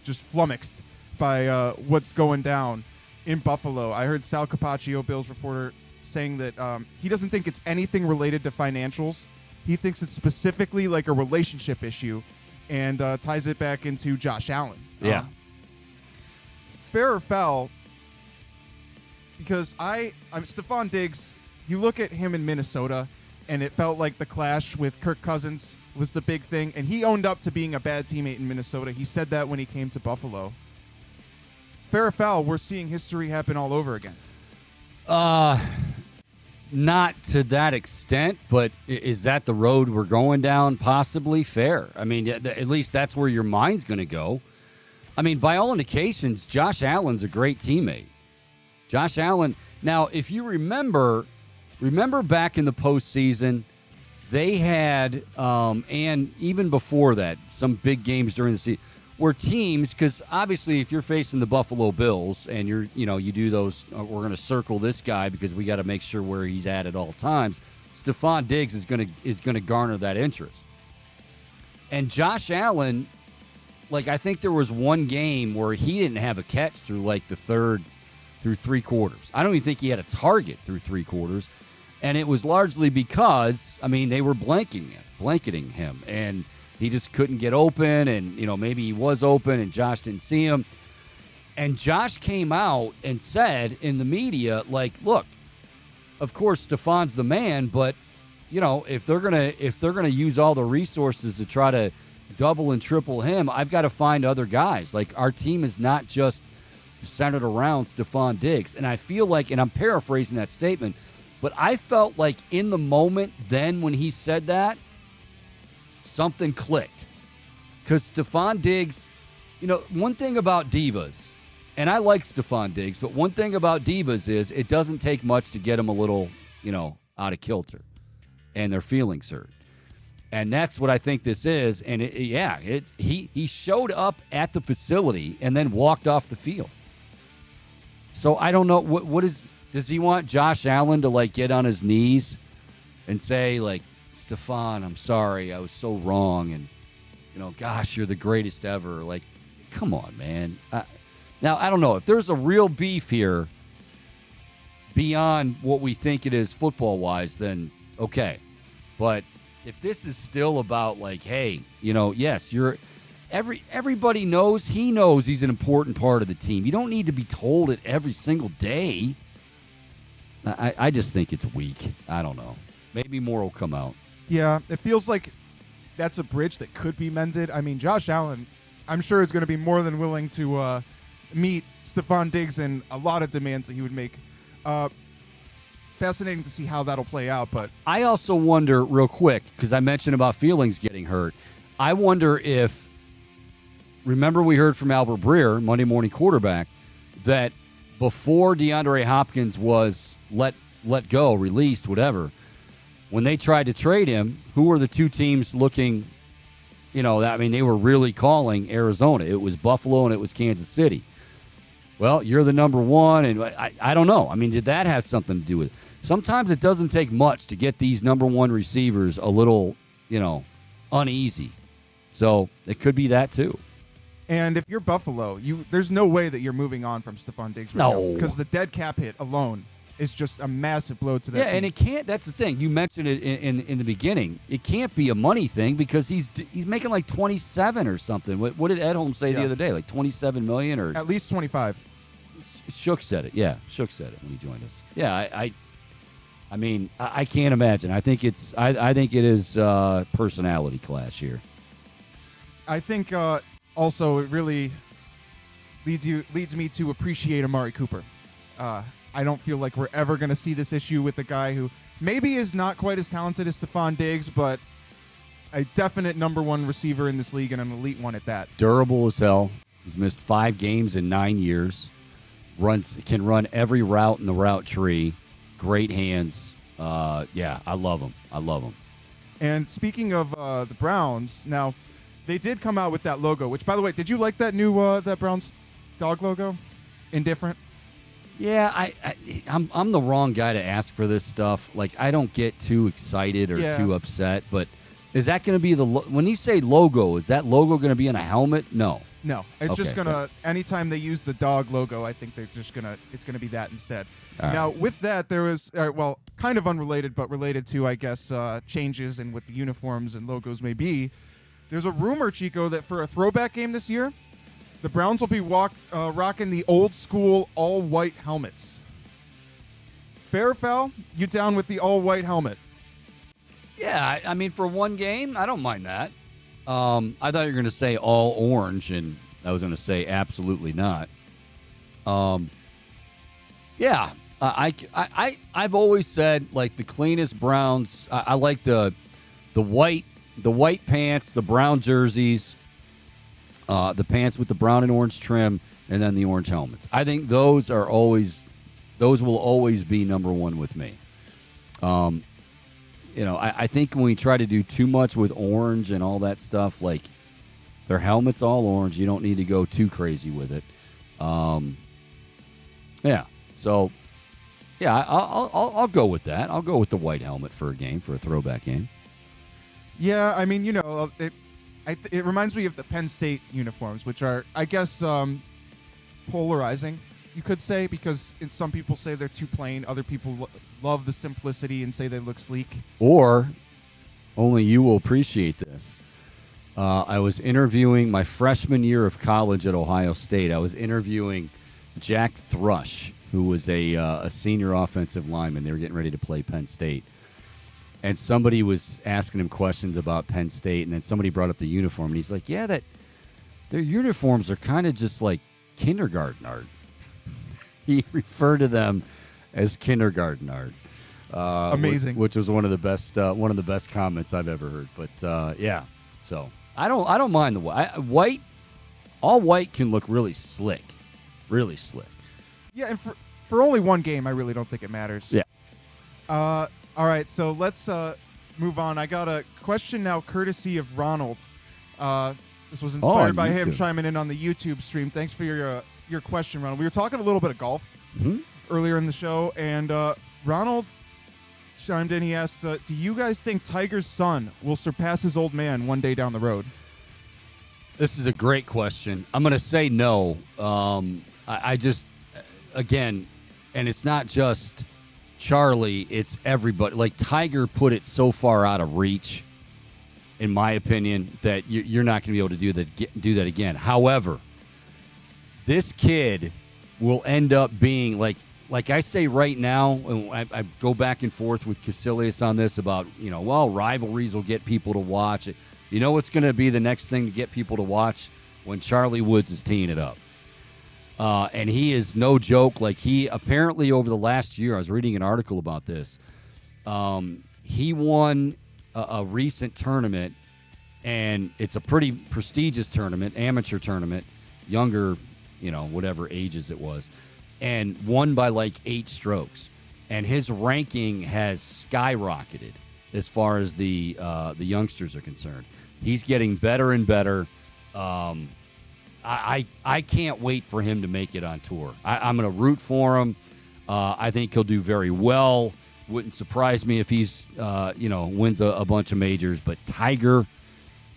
just flummoxed by what's going down in Buffalo. I heard Sal Capaccio, Bills reporter, saying that he doesn't think it's anything related to financials. He thinks it's specifically like a relationship issue, and ties it back into Josh Allen. Yeah. Fair or foul? Because I'm Stephon Diggs, you look at him in Minnesota, and it felt like the clash with Kirk Cousins was the big thing, and he owned up to being a bad teammate in Minnesota. He said that when he came to Buffalo. Fair or foul, we're seeing history happen all over again. Not to that extent, but is that the road we're going down? Possibly. Fair. I mean, at least that's where your mind's going to go. I mean, by all indications, Josh Allen's a great teammate. Josh Allen. Now, if you remember back in the postseason, they had, and even before that, some big games during the season, where teams, because obviously if you're facing the Buffalo Bills and you do those, we're going to circle this guy because we got to make sure where he's at all times. Stephon Diggs is going to garner that interest. And Josh Allen, I think there was one game where he didn't have a catch through the third through three quarters. I don't even think he had a target through three quarters. And it was largely because, they were blanketing him. And he just couldn't get open, and, maybe he was open and Josh didn't see him. And Josh came out and said in the media, look, of course Stephon's the man, but, if they're gonna use all the resources to try to double and triple him, I've got to find other guys. Our team is not just centered around Stephon Diggs. And I feel and I'm paraphrasing that statement, but I felt in the moment then when he said that, something clicked. Because Stephon Diggs, one thing about divas, and I like Stephon Diggs, but one thing about divas is it doesn't take much to get them a little, out of kilter and their feelings hurt. And that's what I think this is. And he showed up at the facility and then walked off the field. So I don't know does he want Josh Allen to get on his knees and say Stephon, I'm sorry, I was so wrong, and gosh, you're the greatest ever. Come on, man. Now I don't know if there's a real beef here beyond what we think it is football wise, then okay. But if this is still about hey, yes, you're everybody knows he's an important part of the team. You don't need to be told it every single day. I just think it's weak. I don't know. Maybe more will come out. Yeah, it feels like that's a bridge that could be mended. Josh Allen, I'm sure, is going to be more than willing to meet Stephon Diggs and a lot of demands that he would make. Fascinating to see how that'll play out. But I also wonder, real quick, because I mentioned about feelings getting hurt, I wonder if, remember we heard from Albert Breer, Monday morning quarterback, that before DeAndre Hopkins was let go, released, whatever, when they tried to trade him, who were the two teams looking, they were really calling Arizona. It was Buffalo and it was Kansas City. Well, you're the number one, and I don't know. Did that have something to do with it? Sometimes it doesn't take much to get these number one receivers a little, uneasy. So it could be that too. And if you're Buffalo, there's no way that you're moving on from Stephon Diggs right now, because the dead cap hit alone is just a massive blow to that team. And it can't. That's the thing. You mentioned it in the beginning. It can't be a money thing because he's making 27 or something. What did Edholm say the other day? 27 million or at least 25. Shook said it. Yeah, Shook said it when he joined us. Yeah, I can't imagine. I think it is personality clash here. I think also it really leads me to appreciate Amari Cooper. I don't feel like we're ever going to see this issue with a guy who maybe is not quite as talented as Stephon Diggs, but a definite number one receiver in this league and an elite one at that. Durable as hell. He's missed 5 games in 9 years. Can run every route in the route tree. Great hands. I love him. And speaking of the Browns, now they did come out with that logo, which, by the way, did you like that new that Browns dog logo? Indifferent? Yeah, I'm the wrong guy to ask for this stuff. I don't get too excited or too upset, but is that going to be when you say logo, is that logo going to be on a helmet? No. No, it's just going to, anytime they use the dog logo, I think it's going to be that instead. Now, with that, there was, kind of unrelated, but related to, I guess, changes in what the uniforms and logos may be. There's a rumor, Chico, that for a throwback game this year, the Browns will be rocking the old school all-white helmets. Fair or foul? You down with the all-white helmet? Yeah, for one game, I don't mind that. I thought you were going to say all orange, and I was going to say absolutely not. Yeah, I've always said like the cleanest Browns. I like the white pants, the brown jerseys, the pants with the brown and orange trim, and then the orange helmets. I think those will always be number one with me. I think when we try to do too much with orange and all that stuff, like their helmet's all orange, you don't need to go too crazy with it. So. Yeah, I'll go with that. I'll go with the white helmet for a throwback game. Yeah, I mean, it reminds me of the Penn State uniforms, which are, I guess, polarizing, you could say, because some people say they're too plain. Other people love the simplicity and say they look sleek. Or, only you will appreciate this. I was interviewing my freshman year of college at Ohio State. I was interviewing Jack Thrush, who was a senior offensive lineman. They were getting ready to play Penn State. And somebody was asking him questions about Penn State, and then somebody brought up the uniform, and he's like, yeah, that their uniforms are kind of just like kindergarten art. He referred to them as kindergarten art. Amazing. Which was one of the best comments I've ever heard. But yeah, so I don't mind the white. All white can look really slick. Really slick. Yeah, and for only one game, I really don't think it matters. Yeah. All right, so let's move on. I got a question now courtesy of Ronald. This was inspired by him chiming in on the YouTube stream. Thanks for your question, Ronald. We were talking a little bit of golf earlier in the show, and Ronald chimed in. He asked, do you guys think Tiger's son will surpass his old man one day down the road? This is a great question. I'm going to say no. I just... Again, and it's not just Charlie, it's everybody. Like, Tiger put it so far out of reach, in my opinion, that you're not going to be able to do that again. However, this kid will end up being, like I say right now, and I go back and forth with Casillas on this about, rivalries will get people to watch it. You know what's going to be the next thing to get people to watch? When Charlie Woods is teeing it up. And he is no joke. Like, he apparently over the last year, I was reading an article about this. He won a recent tournament, and it's a pretty prestigious tournament, amateur tournament, younger, whatever ages it was, and won by like 8 strokes. And his ranking has skyrocketed as far as the youngsters are concerned. He's getting better and better. I can't wait for him to make it on tour. I'm going to root for him. I think he'll do very well. Wouldn't surprise me if he's, wins a bunch of majors. But Tiger,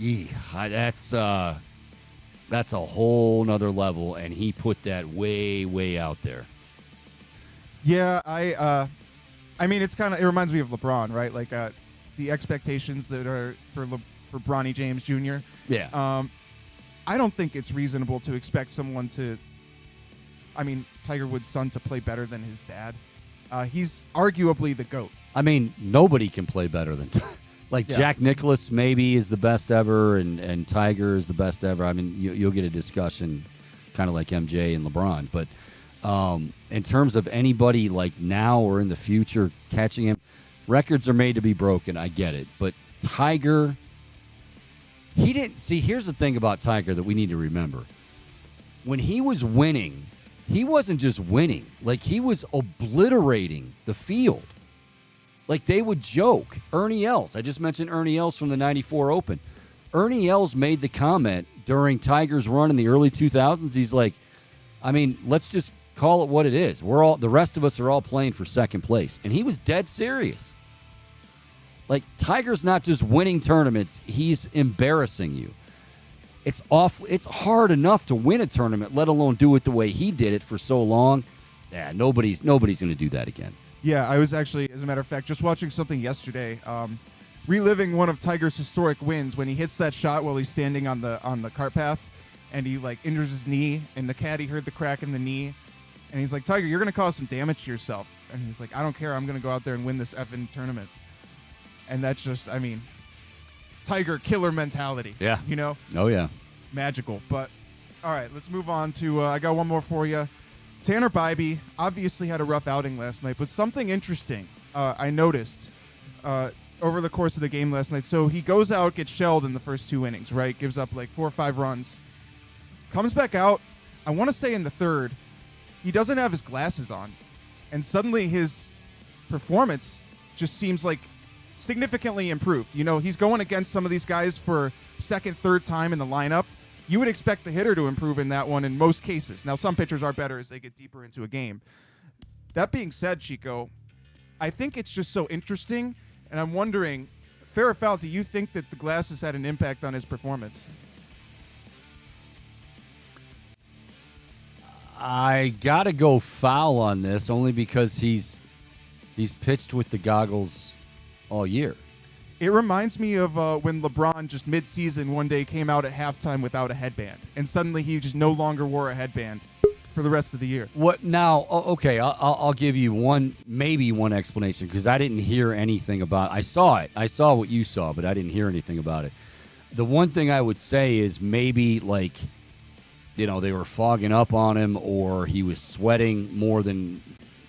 that's a whole nother level, and he put that way, way out there. Yeah, I mean, it reminds me of LeBron, right? Like the expectations that are for Bronny James Jr. Yeah. I don't think it's reasonable to expect Tiger Woods' son to play better than his dad. He's arguably the GOAT. I mean, nobody can play better than Jack Nicklaus maybe is the best ever, and Tiger is the best ever. I mean, you'll get a discussion kind of like MJ and LeBron. But in terms of anybody like now or in the future catching him, records are made to be broken. I get it. But Tiger... He didn't see. Here's the thing about Tiger that we need to remember. When he was winning, he wasn't just winning. Like, he was obliterating the field. Like, they would joke. Ernie Els. I just mentioned Ernie Els from the 94 Open. Ernie Els made the comment during Tiger's run in the early 2000s. He's like, let's just call it what it is. The rest of us are all playing for second place. And he was dead serious. Like, Tiger's not just winning tournaments, he's embarrassing you. It's hard enough to win a tournament, let alone do it the way he did it for so long. Yeah, nobody's going to do that again. Yeah, I was actually, as a matter of fact, just watching something yesterday, reliving one of Tiger's historic wins when he hits that shot while he's standing on the cart path, and he injures his knee, and the caddy heard the crack in the knee, and he's like, Tiger, you're going to cause some damage to yourself. And he's like, I don't care, I'm going to go out there and win this effing tournament. And that's just, Tiger killer mentality. Yeah. Oh, yeah. Magical. But, all right, let's move on to, I got one more for you. Tanner Bibee obviously had a rough outing last night, but something interesting I noticed over the course of the game last night. So he goes out, gets shelled in the first 2 innings, right? Gives up like 4 or 5 runs. Comes back out, I want to say in the third, he doesn't have his glasses on. And suddenly his performance just seems like significantly improved. You know, he's going against some of these guys for second, third time in the lineup. You would expect the hitter to improve in that one in most cases. Now, some pitchers are better as they get deeper into a game. That being said, Chico, I think it's just so interesting, and I'm wondering, fair or foul, do you think that the glasses had an impact on his performance? I got to go foul on this only because he's pitched with the goggles all year. It reminds me of when LeBron just mid-season one day came out at halftime without a headband, and suddenly he just no longer wore a headband for the rest of the year. What now? Okay, I'll give you maybe one explanation because I didn't hear anything about. I saw it. I saw what you saw, but I didn't hear anything about it. The one thing I would say is maybe like, you know, they were fogging up on him, or he was sweating more than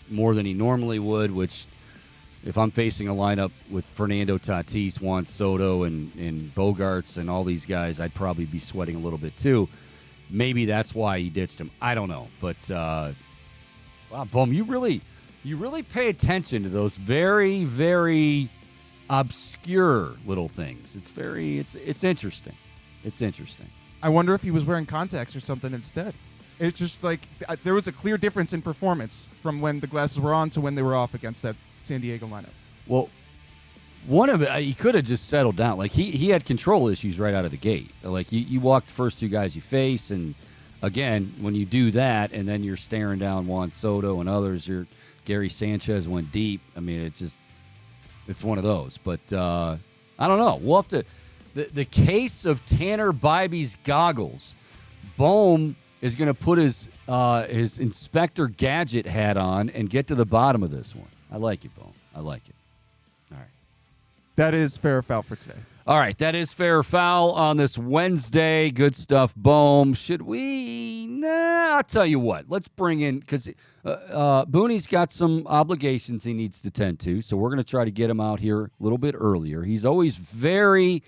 he normally would, which. If I'm facing a lineup with Fernando Tatis, Juan Soto, and Bogarts and all these guys, I'd probably be sweating a little bit too. Maybe that's why he ditched him. I don't know. But, wow, Boom, you really pay attention to those very, very obscure little things. It's interesting. It's interesting. I wonder if he was wearing contacts or something instead. It's just like there was a clear difference in performance from when the glasses were on to when they were off against that San Diego lineup. Well, one of it, he could have just settled down. Like he had control issues right out of the gate. Like you walk the first 2 guys you face, and again, when you do that, and then you're staring down Juan Soto and others, Gary Sanchez went deep. I mean, it's one of those. But I don't know. We'll have to. The case of Tanner Bibee's goggles. Bohm is going to put his Inspector Gadget hat on and get to the bottom of this one. I like it, Bohm. I like it. All right. That is fair or foul for today. All right. That is fair or foul on this Wednesday. Good stuff, Bohm. Should we? Nah, I'll tell you what. Let's bring in, because Booney's got some obligations he needs to tend to, so we're going to try to get him out here a little bit earlier. He's always very,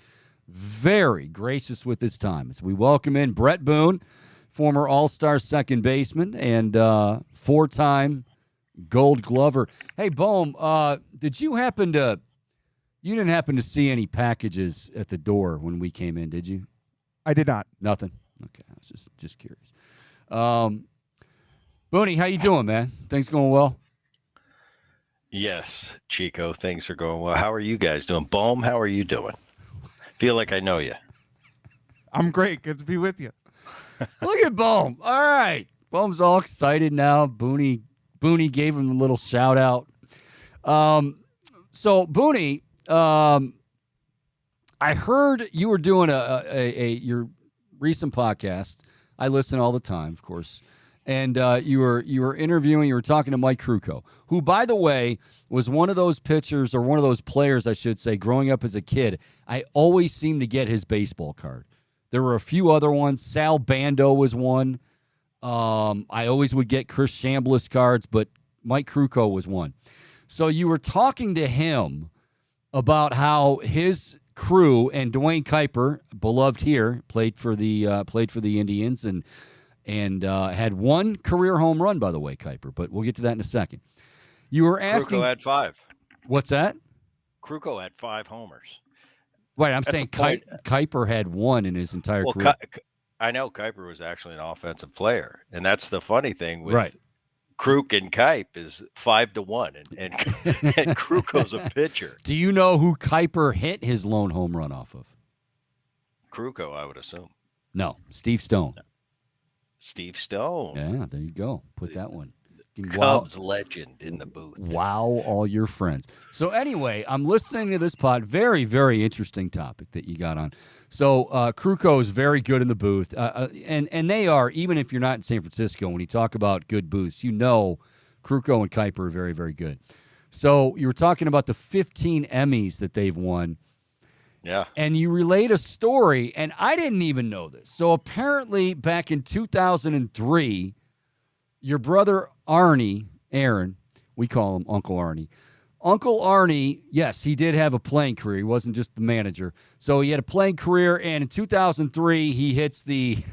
very gracious with his time. As we welcome in Brett Boone, former All-Star second baseman and 4-time Gold Glover. Hey, Bohm, did you didn't happen to see any packages at the door when we came in, did you? I did not. Nothing? Okay, I was just curious. Booney, how you doing, man? Things going well? Yes, Chico, things are going well. How are you guys doing? Bohm, how are you doing? Feel like I know you. I'm great. Good to be with you. Look at Bohm. All right. Bohm's all excited now. Booney gave him a little shout out. So Booney, I heard you were doing your recent podcast. I listen all the time, of course. And you were interviewing, you were talking to Mike Krukow, who, by the way, was one of those pitchers, or one of those players, I should say, growing up as a kid. I always seemed to get his baseball card. There were a few other ones. Sal Bando was one. I always would get Chris Chambliss cards, but Mike Krukow was one. So you were talking to him about how his crew, and Dwayne Kuiper, beloved here, played for the Indians and had one career home run, by the way, Kuiper. But we'll get to that in a second. You were asking. Krukow had 5. What's that? Krukow had 5 homers. Right, I'm saying Kuiper had 1 in his entire career. I know Kuiper was actually an offensive player, and that's the funny thing with right. Kruk and Kuip is 5-1, and Krukow's a pitcher. Do you know who Kuiper hit his lone home run off of? Krukow, I would assume. No, Steve Stone. No. Steve Stone. Yeah, there you go. Put that one. Cubs legend in the booth. Wow, all your friends. So anyway, I'm listening to this pod. Very, very interesting topic that you got on. So Krukow is very good in the booth, and they are, even if you're not in San Francisco, when you talk about good booths, you know Krukow and Kuiper are very, very good. So you were talking about the 15 Emmys that they've won. Yeah. And you relate a story, and I didn't even know this. So apparently back in 2003, your brother Arnie, Aaron, we call him Uncle Arnie. Uncle Arnie, yes, he did have a playing career. He wasn't just the manager. So he had a playing career, and in 2003, he hits the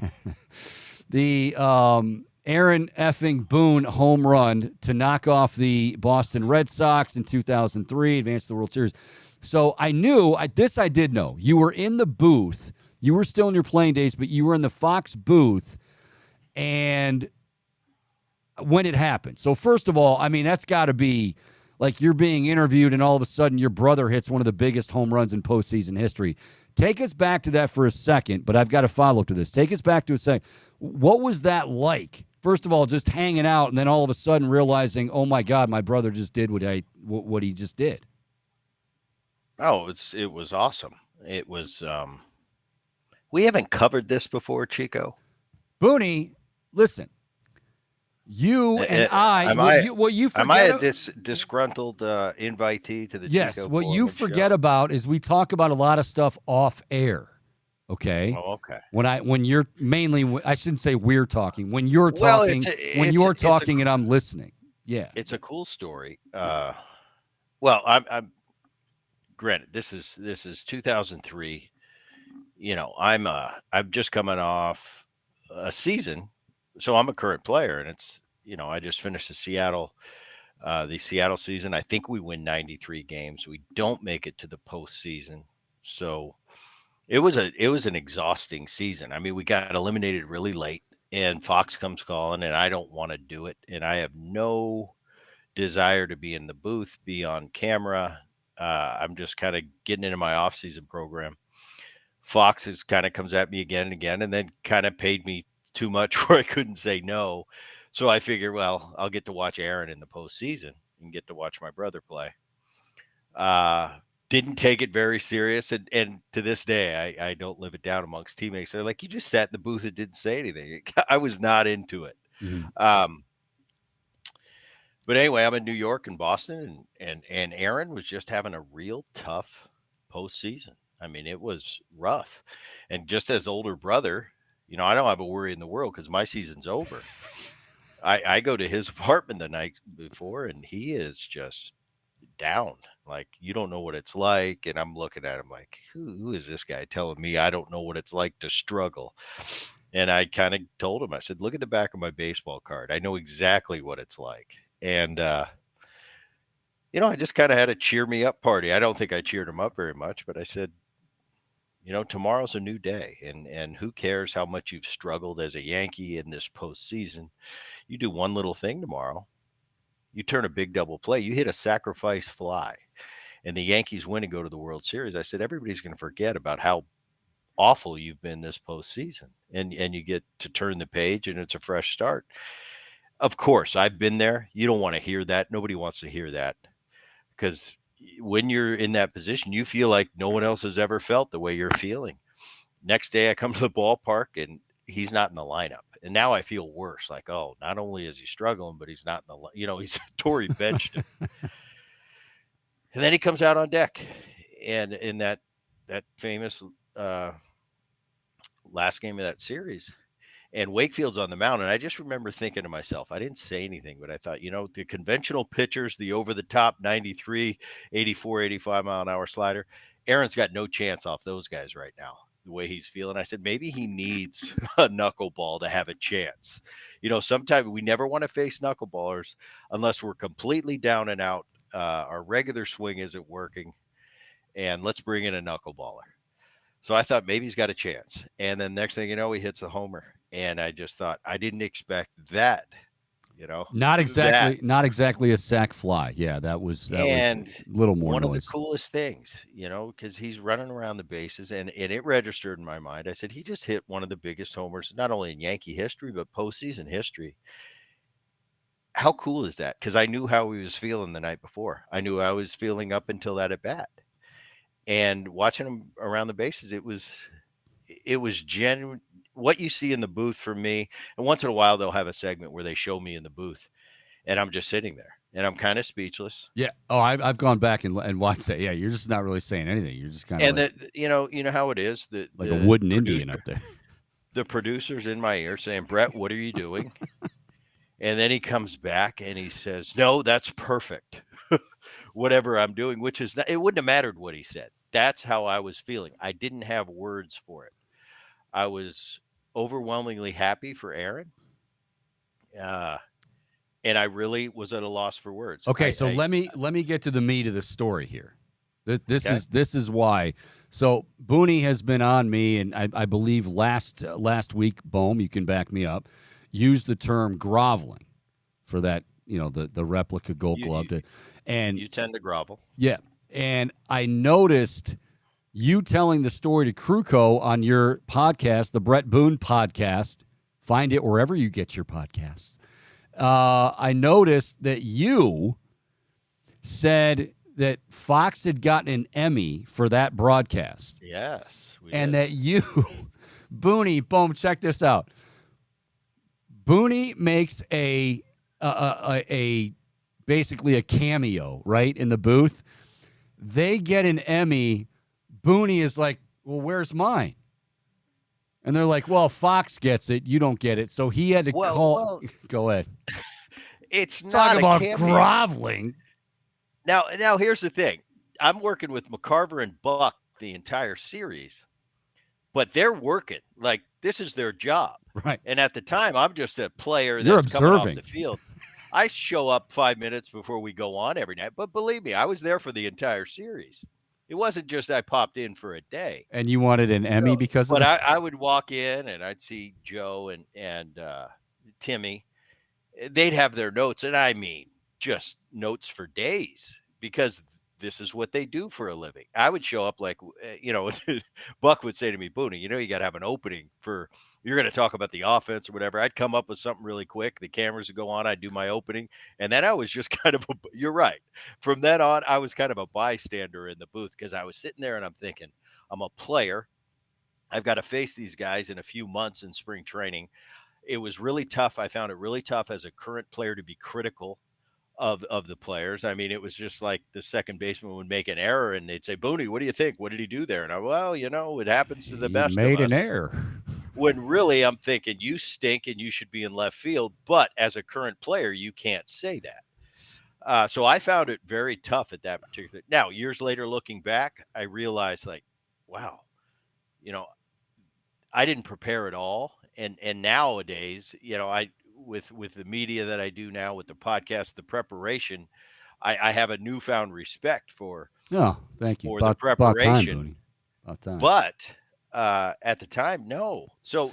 Aaron effing Boone home run to knock off the Boston Red Sox in 2003, advance the World Series. So I knew, I did know. You were in the booth. You were still in your playing days, but you were in the Fox booth, and when it happened. So first of all, I mean, that's got to be like you're being interviewed and all of a sudden your brother hits one of the biggest home runs in postseason history. Take us back to that for a second, but I've got a follow-up to this. Take us back to a second. What was that like? First of all, just hanging out and then all of a sudden realizing, oh, my God, my brother just did what he just did. Oh, it was awesome. It was we haven't covered this before, Chico. Booney, listen. You and am forget I a disgruntled invitee to the yes, Chico what you Bormann forget show? About is we talk about a lot of stuff off air. Okay. Oh, okay. When you're mainly, I shouldn't say we're talking. When you're Well, talking, and I'm listening. Yeah. It's a cool story. Well, I'm granted this is 2003. You know, I'm just coming off a season, so I'm a current player, and it's, you know, I just finished the Seattle season. I think we win 93 games. We don't make it to the postseason, so it was an exhausting season. I mean, we got eliminated really late, and Fox comes calling, and I don't want to do it, and I have no desire to be in the booth, be on camera. I'm just kind of getting into my off-season program. Fox kind of comes at me again and again, and then kind of paid me too much where I couldn't say no. So I figured, well, I'll get to watch Aaron in the postseason and get to watch my brother play. Didn't take it very serious. And to this day, I don't live it down amongst teammates. They're like, you just sat in the booth and didn't say anything. I was not into it. Mm-hmm. But anyway, I'm in New York and Boston, and Aaron was just having a real tough postseason. I mean, it was rough. And just as older brother, you know, I don't have a worry in the world because my season's over. I go to his apartment the night before, and he is just down. Like, you don't know what it's like. And I'm looking at him like, who is this guy telling me I don't know what it's like to struggle? And I kind of told him, I said, look at the back of my baseball card. I know exactly what it's like. And, you know, I just kind of had a cheer me up party. I don't think I cheered him up very much, but I said, you know, tomorrow's a new day, and who cares how much you've struggled as a Yankee in this postseason? You do one little thing tomorrow. You turn a big double play. You hit a sacrifice fly, and the Yankees win and go to the World Series. I said, everybody's going to forget about how awful you've been this postseason, and you get to turn the page, and it's a fresh start. Of course, I've been there. You don't want to hear that. Nobody wants to hear that, because when you're in that position, you feel like no one else has ever felt the way you're feeling. Next day I come to the ballpark and he's not in the lineup. And now I feel worse. Like, oh, not only is he struggling, but he's not in the, you know, he's Tory benched him. And then he comes out on deck. And in that famous last game of that series, and Wakefield's on the mound. And I just remember thinking to myself, I didn't say anything, but I thought, you know, the conventional pitchers, the over-the-top 93, 84, 85 mile an hour slider, Aaron's got no chance off those guys right now, the way he's feeling. I said, maybe he needs a knuckleball to have a chance. You know, sometimes we never want to face knuckleballers unless we're completely down and out. Our regular swing isn't working, and let's bring in a knuckleballer. So I thought maybe he's got a chance. And then next thing you know, he hits a homer. And I just thought, I didn't expect that, you know. Not exactly a sac fly. Yeah, that was a little more one noise. of the coolest things, you know, because he's running around the bases, and it registered in my mind. I said, he just hit one of the biggest homers, not only in Yankee history, but postseason history. How cool is that? Because I knew how he was feeling the night before. I knew I was feeling up until that at bat. And watching him around the bases, it was genuine. What you see in the booth for me, and once in a while they'll have a segment where they show me in the booth, and I'm just sitting there, and I'm kind of speechless. Yeah. Oh, I've gone back and watched that. Yeah, you're just not really saying anything. You're just kind of you know how it is, like a wooden Indian up there. The producers in my ear saying, "Brett, what are you doing?" And then he comes back and he says, "No, that's perfect." Whatever I'm doing, which is not, it wouldn't have mattered what he said. That's how I was feeling. I didn't have words for it. I was overwhelmingly happy for Aaron. Uh, and I really was at a loss for words. Okay, so let me get to the meat of the story here. This is why. So Booney has been on me, and I believe last week, Bohm, you can back me up, used the term groveling for that, the replica Gold Glove. And you tend to grovel. Yeah, and I noticed you telling the story to Kruko on your podcast, the Brett Boone podcast. Find it wherever you get your podcasts. I noticed that you said that Fox had gotten an Emmy for that broadcast. Yes. And that you, Booney, boom, check this out. Booney makes a basically a cameo, right, in the booth. They get an Emmy. Booney is like, well, where's mine? And they're like, well, Fox gets it. You don't get it. So he had to call. Well, go ahead. It's not Talk about cameo. groveling. Now, here's the thing. I'm working with McCarver and Buck the entire series, but they're working. Like, this is their job. Right. And at the time, I'm just a player You're that's coming observing. off the field. I show up 5 minutes before we go on every night. But believe me, I was there for the entire series. It wasn't just I popped in for a day. And you wanted an Emmy because of But that? I would walk in and I'd see Joe and Timmy. They'd have their notes, and I mean just notes for days, because this is what they do for a living. I would show up like, Buck would say to me, Booney, you got to have an opening you're going to talk about the offense or whatever. I'd come up with something really quick. The cameras would go on. I'd do my opening. And then I was just kind of, you're right. From then on, I was kind of a bystander in the booth, because I was sitting there and I'm thinking, I'm a player. I've got to face these guys in a few months in spring training. It was really tough. I found it really tough as a current player to be critical of the players. I mean, it was just like the second baseman would make an error and they'd say, Booney, what do you think? What did he do there? And it happens to the best of us. Made an error. When really I'm thinking, you stink and you should be in left field. But as a current player, you can't say that. So I found it very tough at that particular. Now, years later, looking back, I realized, like, wow, I didn't prepare at all. And nowadays, with the media that I do now, with the podcast, the preparation, I have a newfound respect for. Oh, thank you. For the preparation. About time. But at the time, no. So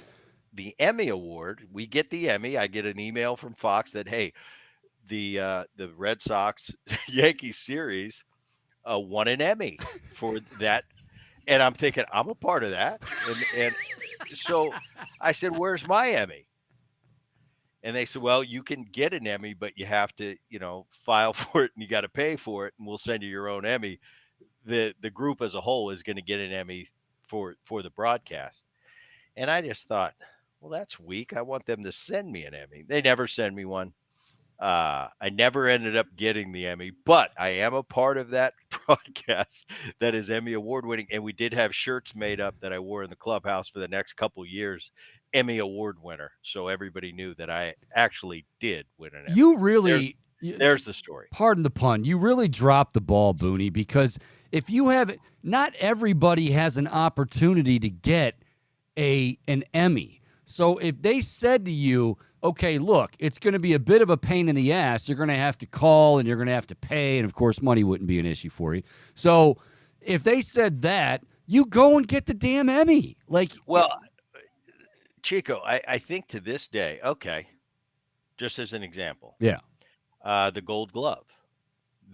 the Emmy Award, we get the Emmy. I get an email from Fox that, hey, the Red Sox Yankees series won an Emmy for that. And I'm thinking, I'm a part of that. And so I said, where's my Emmy? And they said, well, you can get an Emmy, but you have to, file for it and you got to pay for it. And we'll send you your own Emmy. The group as a whole is going to get an Emmy for the broadcast. And I just thought, well, that's weak. I want them to send me an Emmy. They never send me one. I never ended up getting the Emmy, but I am a part of that broadcast that is Emmy award winning. And we did have shirts made up that I wore in the clubhouse for the next couple years, Emmy award winner. So everybody knew that I actually did win an Emmy. You really, there's the story. Pardon the pun. You really dropped the ball, Booney, because if you have, not everybody has an opportunity to get an Emmy. So if they said to you, okay, look, it's going to be a bit of a pain in the ass. You're going to have to call and you're going to have to pay. And, of course, money wouldn't be an issue for you. So if they said that, you go and get the damn Emmy. Well, Chico, I think to this day, okay, just as an example. Yeah. The Gold Glove.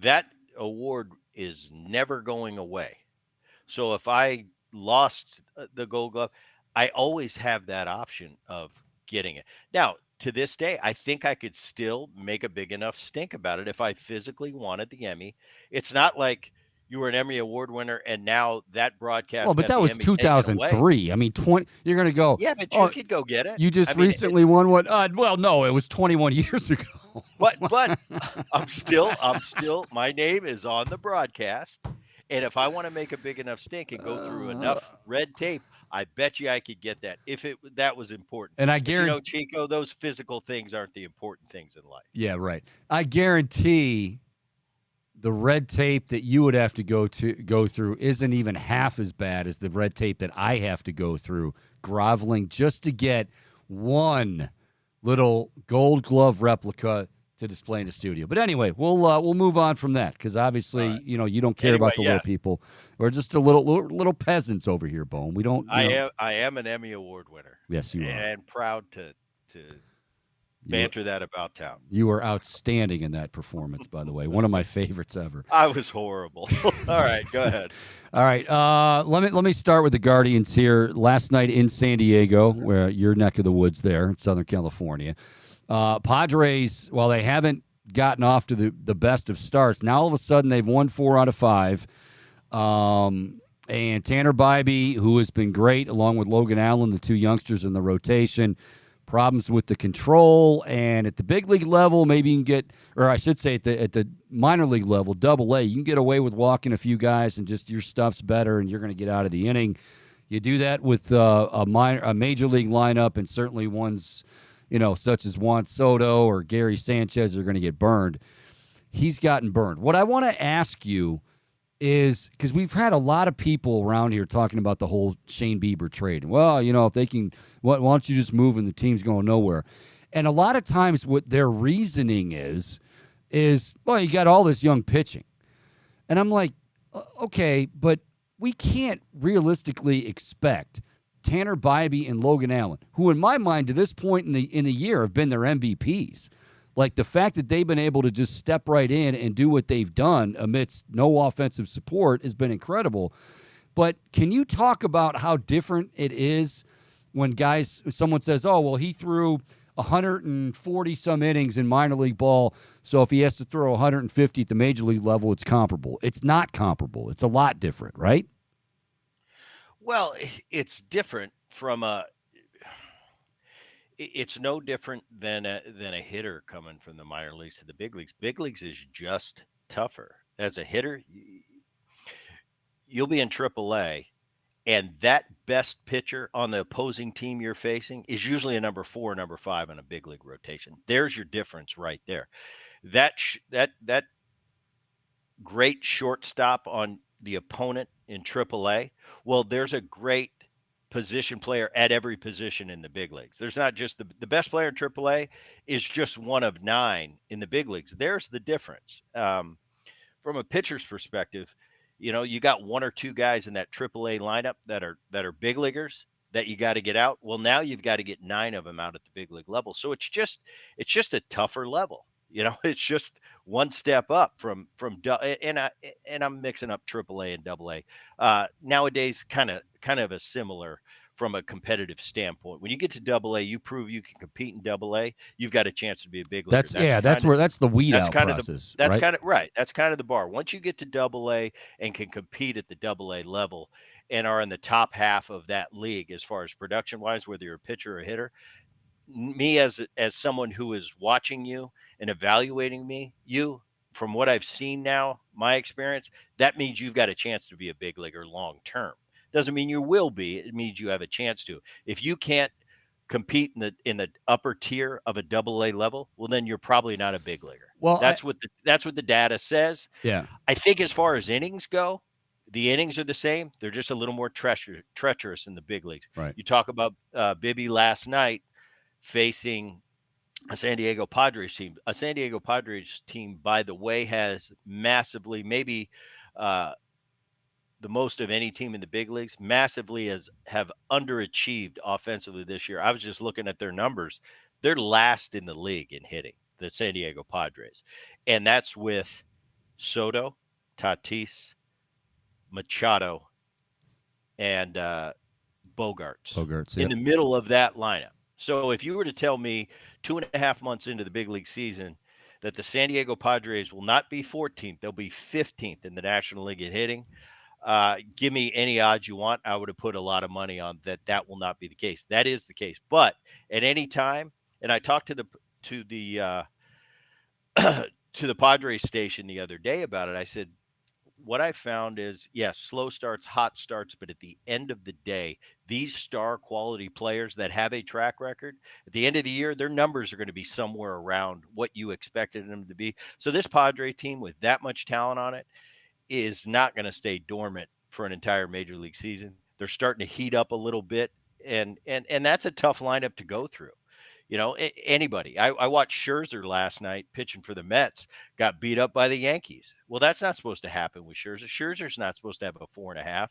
That award is never going away. So if I lost the Gold Glove, I always have that option of getting it. Now, to this day, I think I could still make a big enough stink about it if I physically wanted the Emmy. It's not like you were an Emmy award winner and now that broadcast. Well, but that was Emmy 2003. I mean, you're going to go. Yeah, but you could go get it. You just recently won what? Well, no, it was 21 years ago. But I'm still. My name is on the broadcast, and if I want to make a big enough stink and go through enough red tape, I bet you I could get that if that was important. And I But guarantee, Chico, those physical things aren't the important things in life. yeah, right. I guarantee the red tape that you would have to go through isn't even half as bad as the red tape that I have to go through, groveling just to get one little Gold Glove replica to display in the studio. But anyway, we'll move on from that because obviously, Right. you don't care Anyway, about the little people. We're just a little peasants over here, Bone. We don't. I am an Emmy Award winner. Yes, you are. And proud to banter that about town. You were outstanding in that performance, by the way. One of my favorites ever. I was horrible. All right, go ahead. All right, let me start with the Guardians here. Last night in San Diego, where your neck of the woods there in Southern California, Padres, while they haven't gotten off to the best of starts, now all of a sudden they've won 4 out of 5. And Tanner Bibee, who has been great, along with Logan Allen, the 2 youngsters in the rotation. Problems with the control, and at the big league level, maybe you can get, or I should say at the minor league level, Double-A, you can get away with walking a few guys and just your stuff's better and you're going to get out of the inning. You do that with a major league lineup, and certainly ones, such as Juan Soto or Gary Sanchez are going to get burned. He's gotten burned. What I want to ask you is, because we've had a lot of people around here talking about the whole Shane Bieber trade. Well, if they can, why don't you just move and the team's going nowhere? And a lot of times what their reasoning is, well, you got all this young pitching. And I'm like, okay, but we can't realistically expect Tanner Bibee and Logan Allen, who in my mind to this point in the year have been their MVPs. Like, the fact that they've been able to just step right in and do what they've done amidst no offensive support has been incredible. But can you talk about how different it is when someone says, oh, well, he threw 140-some innings in minor league ball, so if he has to throw 150 at the major league level, it's comparable. It's not comparable. It's a lot different, right? Well, it's different from it's no different than a hitter coming from the minor leagues to the big leagues. Big leagues is just tougher. As a hitter, you'll be in AAA, and that best pitcher on the opposing team you're facing is usually a number 4 or number 5 on a big league rotation. There's your difference right there. That great shortstop on the opponent in AAA, well, there's a great position player at every position in the big leagues. There's not just the best player in AAA is just one of 9 in the big leagues. There's the difference. From a pitcher's perspective, you got 1 or 2 guys in that AAA lineup that are big leaguers that you got to get out. Well, now you've got to get 9 of them out at the big league level. So it's just a tougher level. It's just one step up from and I'm mixing up AAA and AA. Nowadays, kind of a similar from a competitive standpoint. When you get to AA, you prove you can compete in AA. You've got a chance to be a big leaguer. That's the weed out process. That's kind of right. That's kind of the bar. Once you get to AA and can compete at the AA level and are in the top half of that league as far as production wise, whether you're a pitcher or a hitter. Me as someone who is watching you and evaluating you from what I've seen now, my experience, that means you've got a chance to be a big leaguer long term. Doesn't mean you will be. It means you have a chance to. If you can't compete in the upper tier of a AA level, well, then you're probably not a big leaguer. Well, that's what the data says. Yeah. I think as far as innings go, the innings are the same. They're just a little more treacherous in the big leagues. Right. You talk about Bibee last night facing a San Diego Padres team. A San Diego Padres team, by the way, has massively, maybe the most of any team in the big leagues, massively have underachieved offensively this year. I was just looking at their numbers. They're last in the league in hitting, the San Diego Padres. And that's with Soto, Tatis, Machado, and Bogarts yep. in the middle of that lineup. So if you were to tell me 2.5 months into the big league season that the San Diego Padres will not be 14th, they'll be 15th in the National League in hitting, give me any odds you want. I would have put a lot of money on that will not be the case. That is the case. But at any time, and I talked to the Padres station the other day about it, I said, what I found is, yes, slow starts, hot starts, but at the end of the day, these star quality players that have a track record, at the end of the year, their numbers are going to be somewhere around what you expected them to be. So this Padre team with that much talent on it is not going to stay dormant for an entire major league season. They're starting to heat up a little bit, and that's a tough lineup to go through. Anybody. I watched Scherzer last night pitching for the Mets, got beat up by the Yankees. Well, that's not supposed to happen with Scherzer. Scherzer's not supposed to have a 4.5.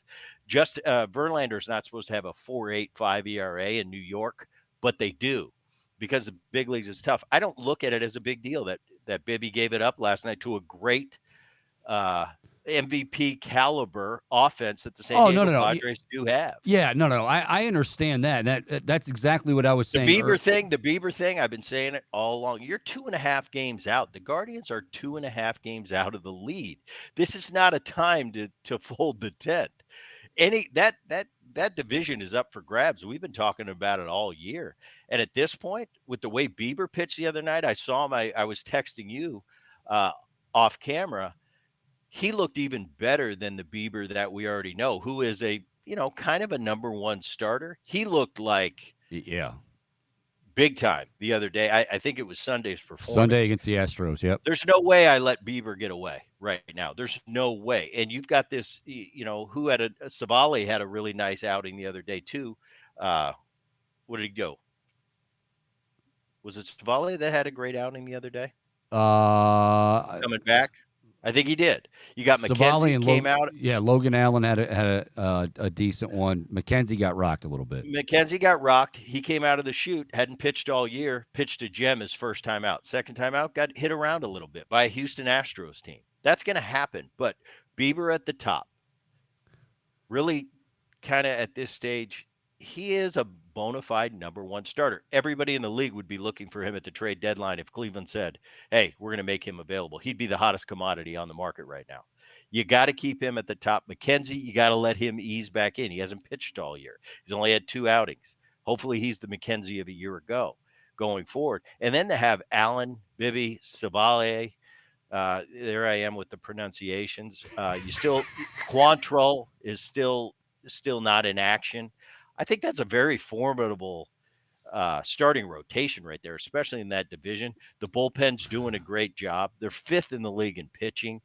Just Verlander's not supposed to have a 4.85 ERA in New York, but they do because the big leagues is tough. I don't look at it as a big deal that Bibee gave it up last night to a great uh, MVP caliber offense that the San Diego Padres do have. Yeah, no. I understand that. That's exactly what I was saying. The Bieber thing, I've been saying it all along. You're 2.5 games out. The Guardians are 2.5 games out of the lead. This is not a time to fold the tent. That division is up for grabs. We've been talking about it all year. And at this point, with the way Bieber pitched the other night, I saw him. I was texting you off camera. He looked even better than the Bieber that we already know, who is kind of a number one starter. He looked like big time the other day. I think it was Sunday's performance. Sunday against the Astros, yep. There's no way I let Bieber get away right now. There's no way. And you've got this, who had Savali had a really nice outing the other day too. Where did he go? Was it Savali that had a great outing the other day? Coming back? I think he did. You got McKenzie came out. Yeah, Logan Allen had a decent one. McKenzie got rocked a little bit. McKenzie got rocked. He came out of the chute, hadn't pitched all year, pitched a gem his first time out. Second time out, got hit around a little bit by a Houston Astros team. That's going to happen. But Bieber at the top, really kind of at this stage, he is a bona fide number one starter. Everybody in the league would be looking for him at the trade deadline if Cleveland said, hey, we're going to make him available. He'd be the hottest commodity on the market right now. You got to keep him at the top. McKenzie, you got to let him ease back in. He hasn't pitched all year. He's only had 2 outings. Hopefully he's the McKenzie of a year ago going forward. And then to have Allen, Bibee, Savale, there I am with the pronunciations. Quantrill is still not in action. I think that's a very formidable starting rotation right there, especially in that division. The bullpen's doing a great job. They're 5th in the league in pitching.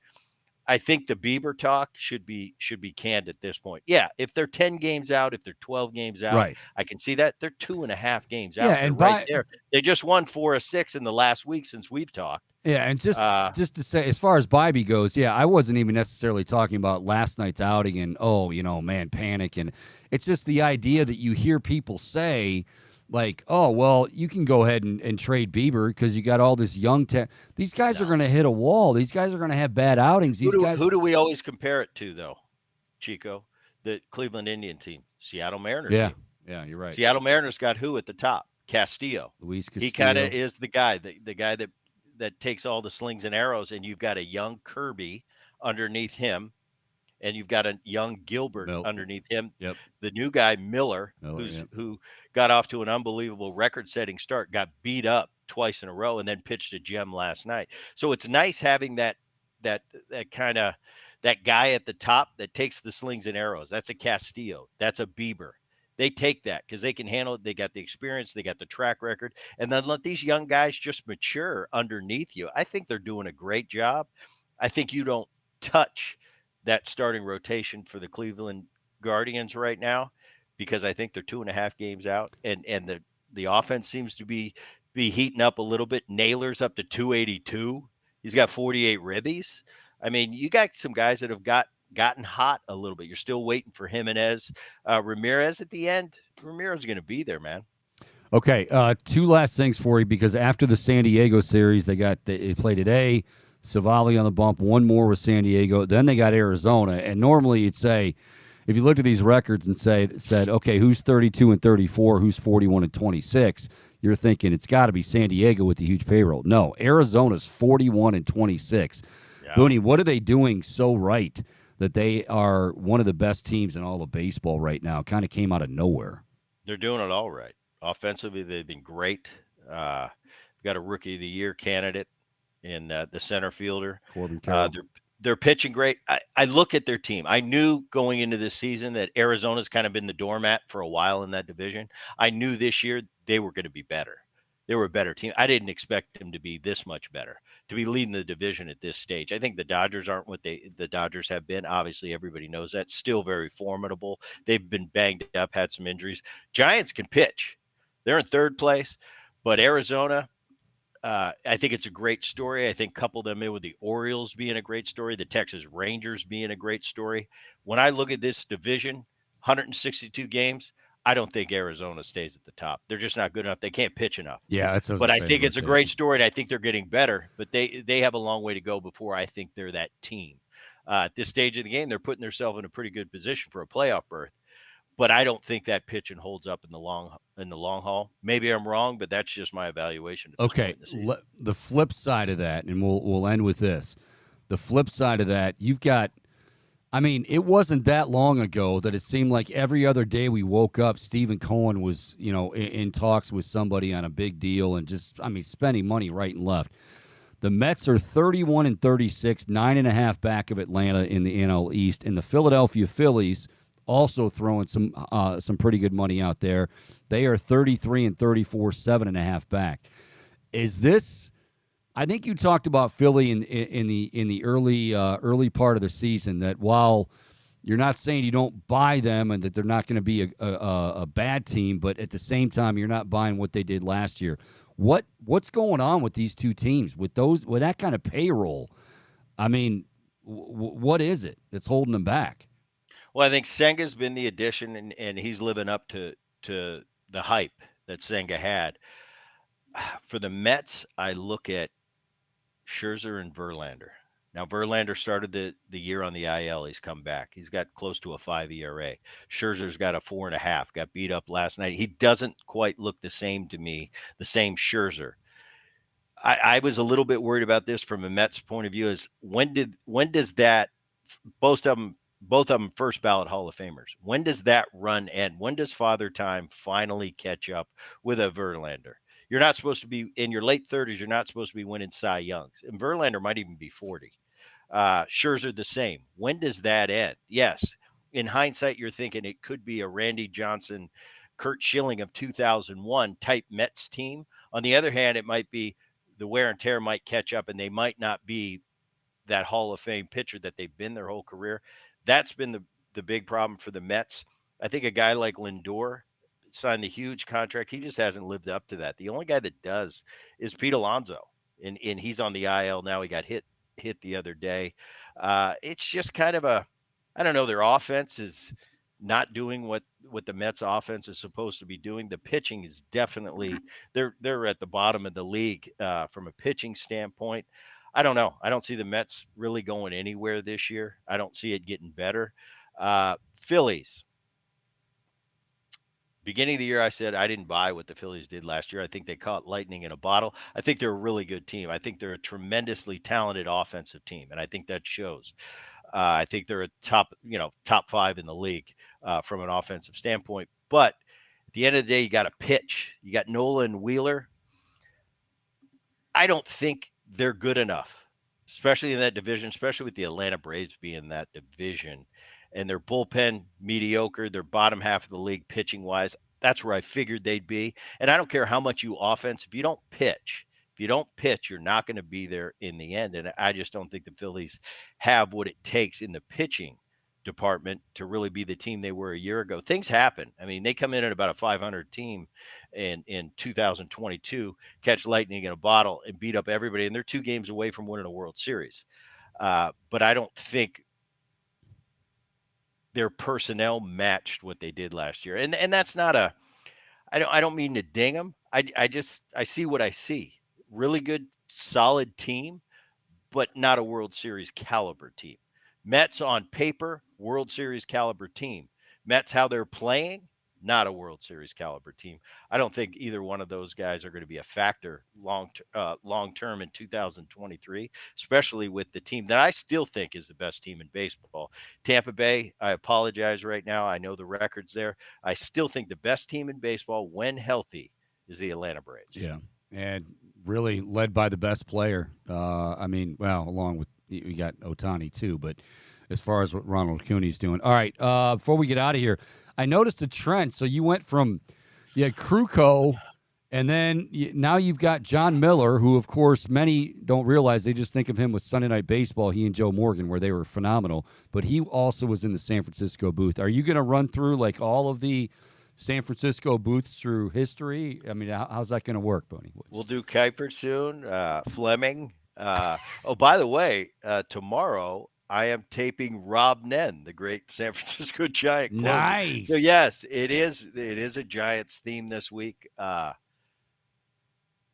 I think the Bieber talk should be canned at this point. Yeah, if they're 10 games out, if they're 12 games out, right. I can see that. They're 2.5 games out. Yeah, and right there. They just won 4 of 6 in the last week since we've talked. Yeah, and just to say, as far as Bibee goes, yeah, I wasn't even necessarily talking about last night's outing and, panic. And it's just the idea that you hear people say, like, oh, well, you can go ahead and trade Bieber because you got all this young These guys are going to hit a wall. These guys are going to have bad outings. Who do we always compare it to, though, Chico? The Cleveland Indian team, Seattle Mariners team. Yeah, you're right. Seattle Mariners got who at the top? Castillo. Luis Castillo. He kind of is the guy that takes all the slings and arrows, and you've got a young Kirby underneath him, and you've got a young Gilbert underneath him. Yep. The new guy, Miller who got off to an unbelievable record-setting start, got beat up twice in a row, and then pitched a gem last night. So it's nice having that kind of that guy at the top that takes the slings and arrows. That's a Castillo. That's a Bieber. They take that because they can handle it. They got the experience. They got the track record. And then let these young guys just mature underneath you. I think they're doing a great job. I think you don't touch that starting rotation for the Cleveland Guardians right now because I think they're 2.5 games out. And the offense seems to be heating up a little bit. Naylor's up to 282. He's got 48 ribbies. I mean, you got some guys that have gotten hot a little bit. You're still waiting for Jimenez. Ramirez at the end. Ramirez is going to be there, man. Okay, 2 last things for you because after the San Diego series, they played today. Savali on the bump, 1 more with San Diego. Then they got Arizona. And normally you'd say, if you looked at these records and said, okay, who's 32 and 34, who's 41 and 26, you're thinking it's got to be San Diego with the huge payroll. No, Arizona's 41 and 26. Yeah. Booney, what are they doing so right that they are one of the best teams in all of baseball right now? Kind of came out of nowhere. They're doing it all right. Offensively, they've been great. Got a Rookie of the Year candidate in the center fielder. Corbin Carroll. They're pitching great. I look at their team. I knew going into this season that Arizona's kind of been the doormat for a while in that division. I knew this year they were going to be better. They were a better team. I didn't expect them to be this much better, to be leading the division at this stage. I think the Dodgers aren't what the Dodgers have been. Obviously, everybody knows that. Still very formidable. They've been banged up, had some injuries. Giants can pitch. They're in third place, but Arizona, I think it's a great story. I think couple them in with the Orioles being a great story, the Texas Rangers being a great story. When I look at this division, 162 games, I don't think Arizona stays at the top. They're just not good enough. They can't pitch enough. Yeah, that's what But was I saying think about it's a great Jason. story, and I think they're getting better. But they have a long way to go before I think they're that team. At this stage of the game, they're putting themselves in a pretty good position for a playoff berth. But I don't think that pitching holds up in the long haul. Maybe I'm wrong, but that's just my evaluation at this Okay, point in the season. the flip side of that, and we'll end with this. The flip side of that, you've got. I mean, it wasn't that long ago that it seemed like every other day we woke up, Stephen Cohen was, in talks with somebody on a big deal and just, I mean, spending money right and left. The Mets are 31-36, 9.5 back of Atlanta in the NL East, and the Philadelphia Phillies also throwing some pretty good money out there. They are 33-34, 7.5 back. Is this? I think you talked about Philly in the early part of the season, that while you're not saying you don't buy them and that they're not going to be a bad team, but at the same time you're not buying what they did last year. What's going on with these two teams with that kind of payroll? I mean, what is it that's holding them back? Well, I think Senga's been the addition, and he's living up to the hype that Senga had. For the Mets, I look at Scherzer and Verlander. Now, Verlander started the year on the IL. He's come back. He's got close to a 5 ERA. Scherzer's got a 4.5. Got beat up last night. He doesn't quite look the same to me, the same Scherzer. I was a little bit worried about this from a Mets point of view. Is when does that both of them first ballot Hall of Famers? When does that run end? When does Father Time finally catch up with a Verlander? You're not supposed to be in your late 30s. You're not supposed to be winning Cy Youngs. And Verlander might even be 40. Scherzer the same. When does that end? Yes. In hindsight, you're thinking it could be a Randy Johnson, Kurt Schilling of 2001 type Mets team. On the other hand, it might be the wear and tear might catch up, and they might not be that Hall of Fame pitcher that they've been their whole career. That's been the big problem for the Mets. I think a guy like Lindor signed the huge contract. He just hasn't lived up to that. The only guy that does is Pete Alonso, and he's on the IL now. He got hit the other day. It's just kind of I don't know. Their offense is not doing what the Mets offense is supposed to be doing. The pitching is definitely they're at the bottom of the league from a pitching standpoint. I don't know. I don't see the Mets really going anywhere this year. I don't see it getting better. Phillies. Beginning of the year, I said I didn't buy what the Phillies did last year. I think they caught lightning in a bottle. I think they're a really good team. I think they're a tremendously talented offensive team, and I think that shows. I think they're a top 5 in the league from an offensive standpoint. But at the end of the day, you got to pitch. You got Nola and Wheeler. I don't think they're good enough, especially in that division, especially with the Atlanta Braves being in that division. And their bullpen mediocre, their bottom half of the league pitching wise. That's where I figured they'd be. And I don't care how much you offense, if you don't pitch, you're not going to be there in the end. And I just don't think the Phillies have what it takes in the pitching department to really be the team they were a year ago. Things happen. I mean, they come in at about a 500 team in 2022, catch lightning in a bottle and beat up everybody. And they're 2 games away from winning a World Series. But I don't think their personnel matched what they did last year. And that's not I don't mean to ding them. I see what I see. Really good, solid team, but not a World Series caliber team. Mets on paper, World Series caliber team. Mets how they're playing, not a World Series caliber team. I don't think either one of those guys are going to be a factor long term in 2023, especially with the team that I still think is the best team in baseball. Tampa Bay, I apologize right now. I know the record's there. I still think the best team in baseball when healthy is the Atlanta Braves. Yeah, and really led by the best player. Along with you got Ohtani too, but as far as what Ronald Acuna's doing. All right, before we get out of here, I noticed a trend. So you went from you had Kruko, and then now you've got John Miller, who, of course, many don't realize. They just think of him with Sunday Night Baseball, he and Joe Morgan, where they were phenomenal. But he also was in the San Francisco booth. Are you going to run through, like, all of the San Francisco booths through history? I mean, how's that going to work, Boney? We'll do Kuiper soon, Fleming. Oh, by the way, tomorrow I am taping Rob Nen, the great San Francisco Giant closer. Nice. So yes, it is a Giants theme this week.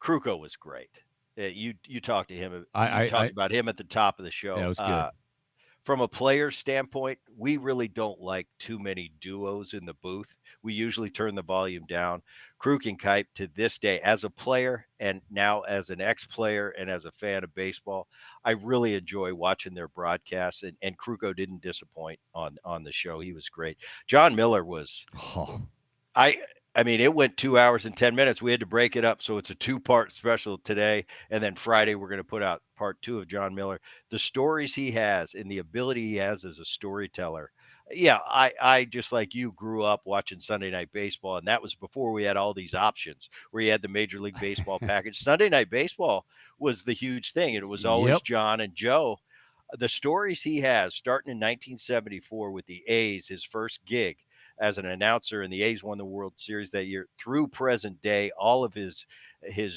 Kruko was great. You talked to him. You talked about him at the top of the show. Yeah, it was good. From a player standpoint, we really don't like too many duos in the booth. We usually turn the volume down. Kruk and Kuip, to this day, as a player and now as an ex-player and as a fan of baseball, I really enjoy watching their broadcasts. And Kruko didn't disappoint on the show. He was great. John Miller was I mean, it went 2 hours and 10 minutes. We had to break it up. So it's a 2-part special today. And then Friday, we're going to put out part 2 of John Miller. The stories he has and the ability he has as a storyteller. Yeah, I just like you grew up watching Sunday Night Baseball. And that was before we had all these options where you had the Major League Baseball package. Sunday Night Baseball was the huge thing. And it was always John and Joe. The stories he has starting in 1974 with the A's, his first gig as an announcer, and the A's won the World Series that year, through present day, all of his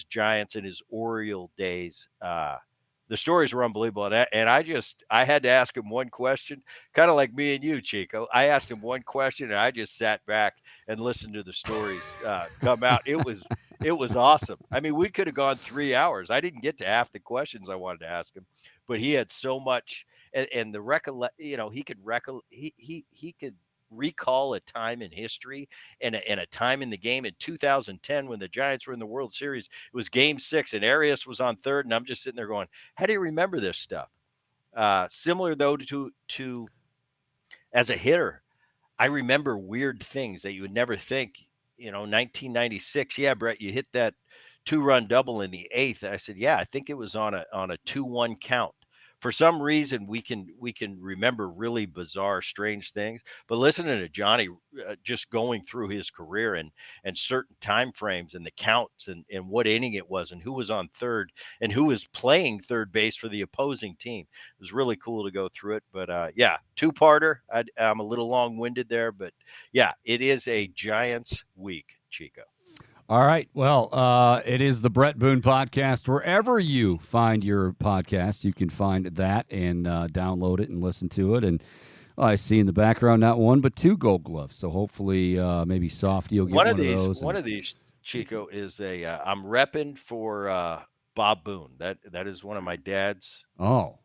Giants and his Oriole days. The stories were unbelievable. And I had to ask him one question, kind of like me and you, Chico. I asked him one question, and I just sat back and listened to the stories come out. It was awesome. I mean, we could have gone 3 hours. I didn't get to half the questions I wanted to ask him, but he had so much, and the he could recall a time in history and a time in the game in 2010 when the Giants were in the World Series. It was Game 6 and Arias was on third, and I'm just sitting there going, how do you remember this stuff? Similar though to as a hitter, I remember weird things that you would never think. 1996. Yeah, Brett, you hit that 2-run double in the 8th. I said, yeah, I think it was on a 2-1 count. For some reason, we can remember really bizarre, strange things. But listening to Johnny just going through his career and certain time frames and the counts and what inning it was and who was on third and who was playing third base for the opposing team, it was really cool to go through it. But yeah, 2-parter. I'm a little long-winded there, but yeah, it is a Giants week, Chico. All right. Well, it is the Brett Boone Podcast. Wherever you find your podcast, you can find that and download it and listen to it. And I see in the background not 1 but 2 Gold Gloves. So hopefully, maybe Softy will get one of those. One of these, Chico, is I'm repping for Bob Boone. That is one of my dad's Gold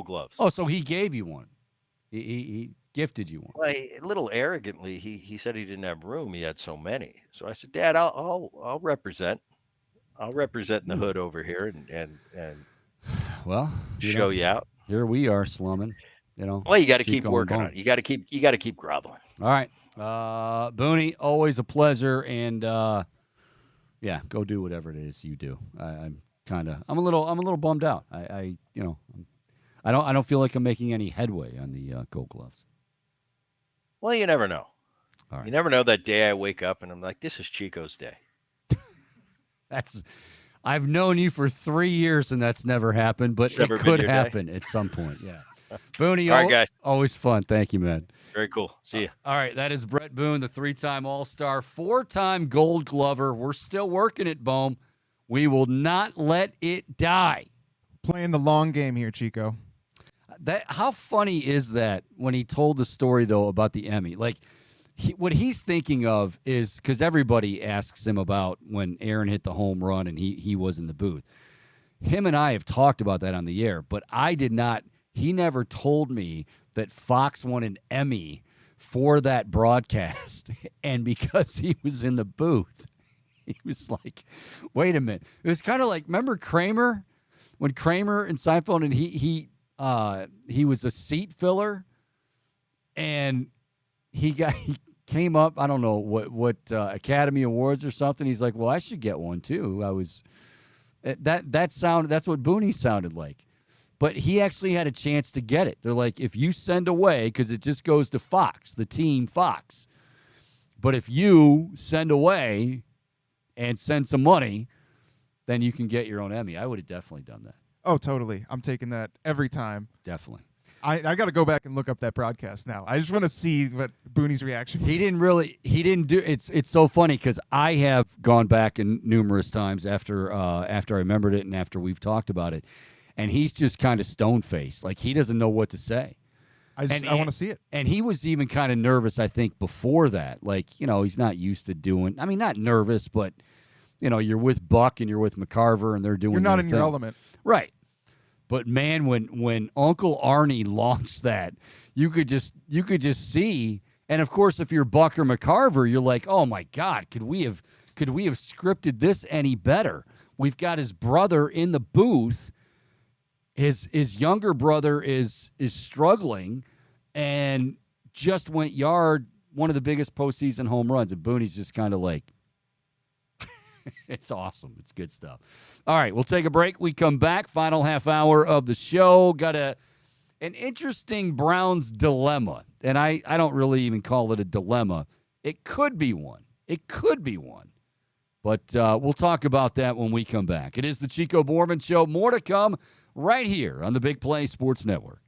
Gloves. Oh, so he gave you one. He gifted you one. Well, a little arrogantly, he said he didn't have room. He had so many. So I said, Dad, I'll represent. I'll represent in the hood over here and well, show you out. Here we are slumming. Well, you got to keep working on it. You got to keep groveling. All right, Booney, always a pleasure, and yeah, go do whatever it is you do. I'm a little bummed out. I don't feel like I'm making any headway on the Gold Gloves. Well, you never know. All right. You never know that day I wake up and I'm like, this is Chico's day. I've known you for 3 years and that's never happened, but it could happen at some point. Yeah. Booney, all right, guys. Always fun. Thank you, man. Very cool. See you. All right. That is Brett Boone, the 3-time All-Star, 4-time Gold Glover. We're still working it, Bohm. We will not let it die. Playing the long game here, Chico. How funny is that when he told the story, though, about the Emmy? Like, what he's thinking of is, because everybody asks him about when Aaron hit the home run and he was in the booth. Him and I have talked about that on the air, but I did not. He never told me that Fox won an Emmy for that broadcast. And because he was in the booth, he was like, wait a minute. It was kind of like, remember Kramer? When Kramer and Seinfeld, and he was a seat filler, and he came up, I don't know what Academy Awards or something. He's like, well, I should get one too. That's what Booney sounded like. But he actually had a chance to get it. They're like, if you send away, because it just goes to Fox, the team Fox. But if you send away and send some money, then you can get your own Emmy. I would have definitely done that. Oh, totally. I'm taking that every time. Definitely. I got to go back and look up that broadcast now. I just want to see what Booney's reaction was. He didn't do it's so funny because I have gone back numerous times after I remembered it and after we've talked about it, and he's just kind of stone-faced. Like, he doesn't know what to say. I want to see it. And he was even kind of nervous, I think, before that. Like, he's not used to doing, I mean, not nervous, but, you're with Buck and you're with McCarver and they're doing You're not their in thing. your element. Right. But man, when Uncle Arnie launched that, you could just see, and of course, if you're Buck or McCarver, you're like, oh my God, could we have scripted this any better? We've got his brother in the booth. His younger brother is struggling, and just went yard, one of the biggest postseason home runs, and Booney's just kind of like, it's awesome. It's good stuff. All right, we'll take a break. We come back. Final half hour of the show. Got an interesting Browns dilemma, and I don't really even call it a dilemma. It could be one. But we'll talk about that when we come back. It is the Chico Bormann Show. More to come right here on the Big Play Sports Network.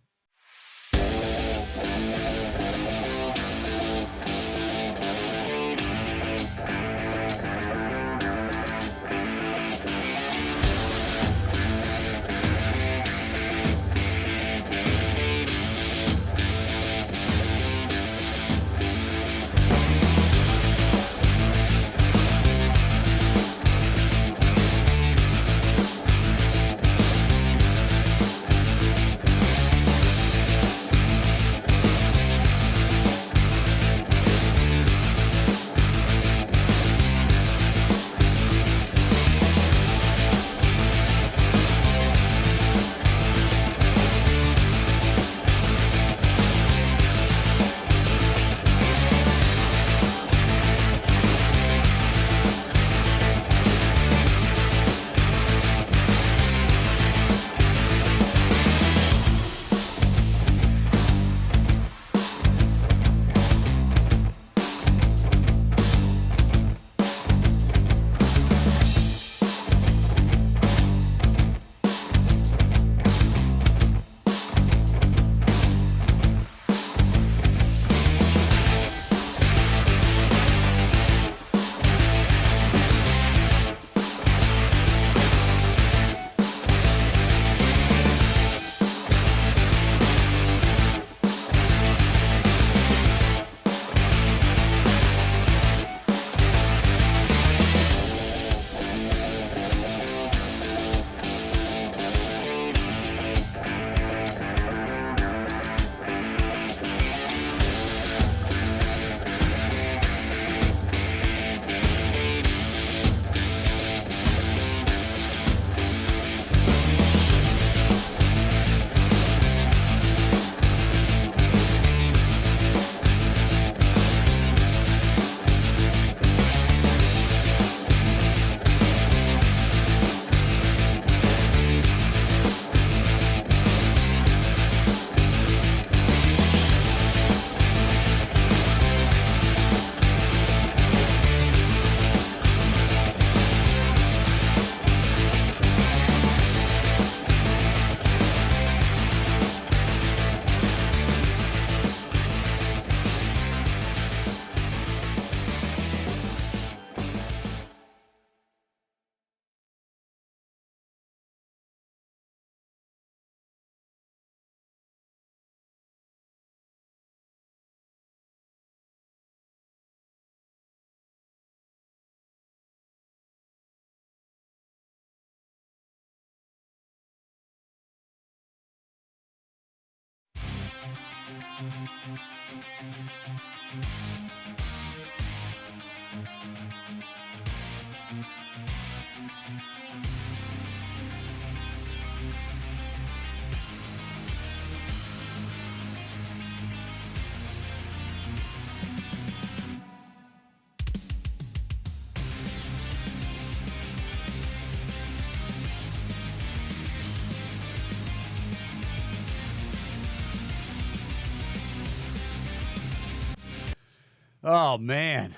Oh, man.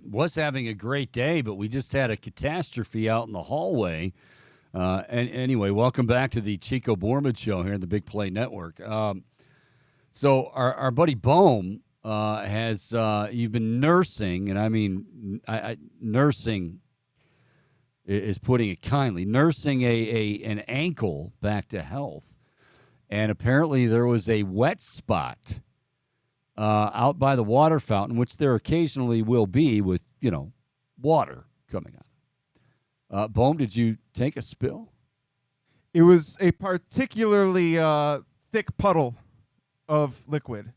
Was having a great day, but we just had a catastrophe out in the hallway. And anyway, welcome back to the Chico Bormann Show here in the Big Play Network. So our buddy Bohm has you've been nursing, and I mean nursing is putting it kindly, nursing an ankle back to health. And apparently there was a wet spot out by the water fountain, which there occasionally will be with, water coming out. Bohm, did you take a spill? It was a particularly thick puddle of liquid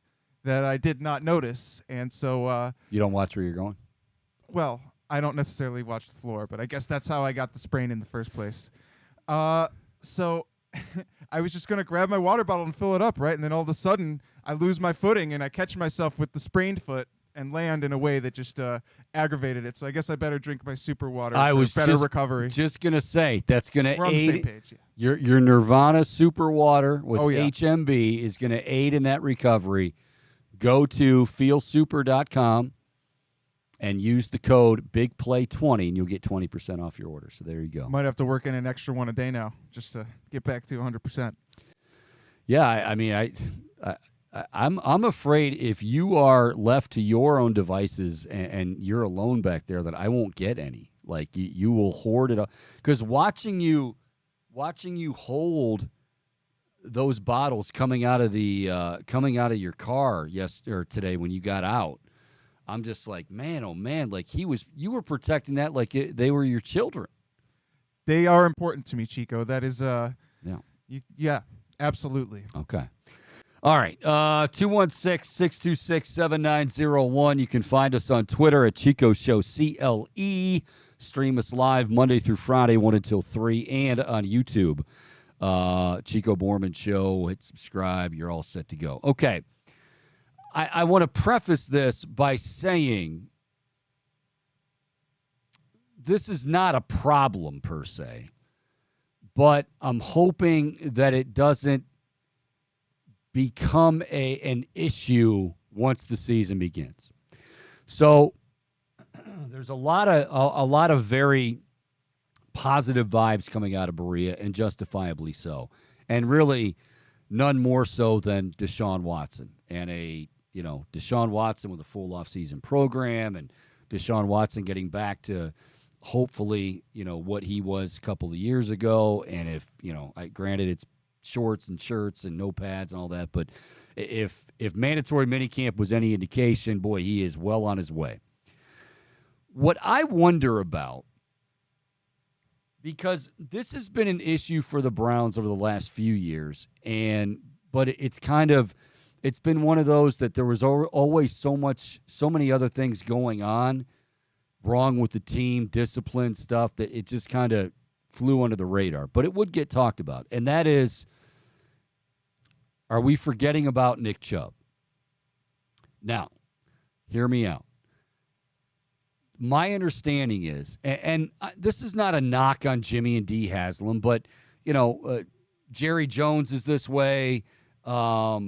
that I did not notice. And so... you don't watch where you're going? Well, I don't necessarily watch the floor, but I guess that's how I got the sprain in the first place. So I was just going to grab my water bottle and fill it up, right? And then all of a sudden, I lose my footing, and I catch myself with the sprained foot and land in a way that just aggravated it. So I guess I better drink my super water for better recovery. Just going to say, that's going to aid. We're on the same page, yeah. Your Nirvana super water with HMB is going to aid in that recovery. Go to feelsuper.com and use the code BIGPLAY20, and you'll get 20% off your order. So there you go. Might have to work in an extra one a day now just to get back to 100%. Yeah, I mean, I'm afraid if you are left to your own devices and you're alone back there, that I won't get any. Like you will hoard it up, because watching you hold those bottles coming out of your car today when you got out, I'm just like, man, oh man, like you were protecting that like they were your children. They are important to me, Chico. That is yeah, absolutely. Okay. All right. 216-626-7901. You can find us on Twitter at Chico Show CLE. Stream us live Monday through Friday, 1 until 3, and on YouTube. Chico Bormann Show. Hit subscribe. You're all set to go. Okay. I want to preface this by saying this is not a problem per se, but I'm hoping that it doesn't become an issue once the season begins. So there's a lot of very positive vibes coming out of Berea, and justifiably so. And really none more so than Deshaun Watson and Deshaun Watson with a full off-season program, and Deshaun Watson getting back to hopefully, what he was a couple of years ago. And if, granted it's shorts and shirts and no pads and all that, but if mandatory minicamp was any indication, boy, he is well on his way. What I wonder about, because this has been an issue for the Browns over the last few years, but it's been one of those that there was always so many other things going on wrong with the team, discipline stuff, that it just kind of flew under the radar. But it would get talked about, and that is, are we forgetting about Nick Chubb? Now, hear me out. My understanding is, and this is not a knock on Jimmy and Dee Haslam, but, Jerry Jones is this way. A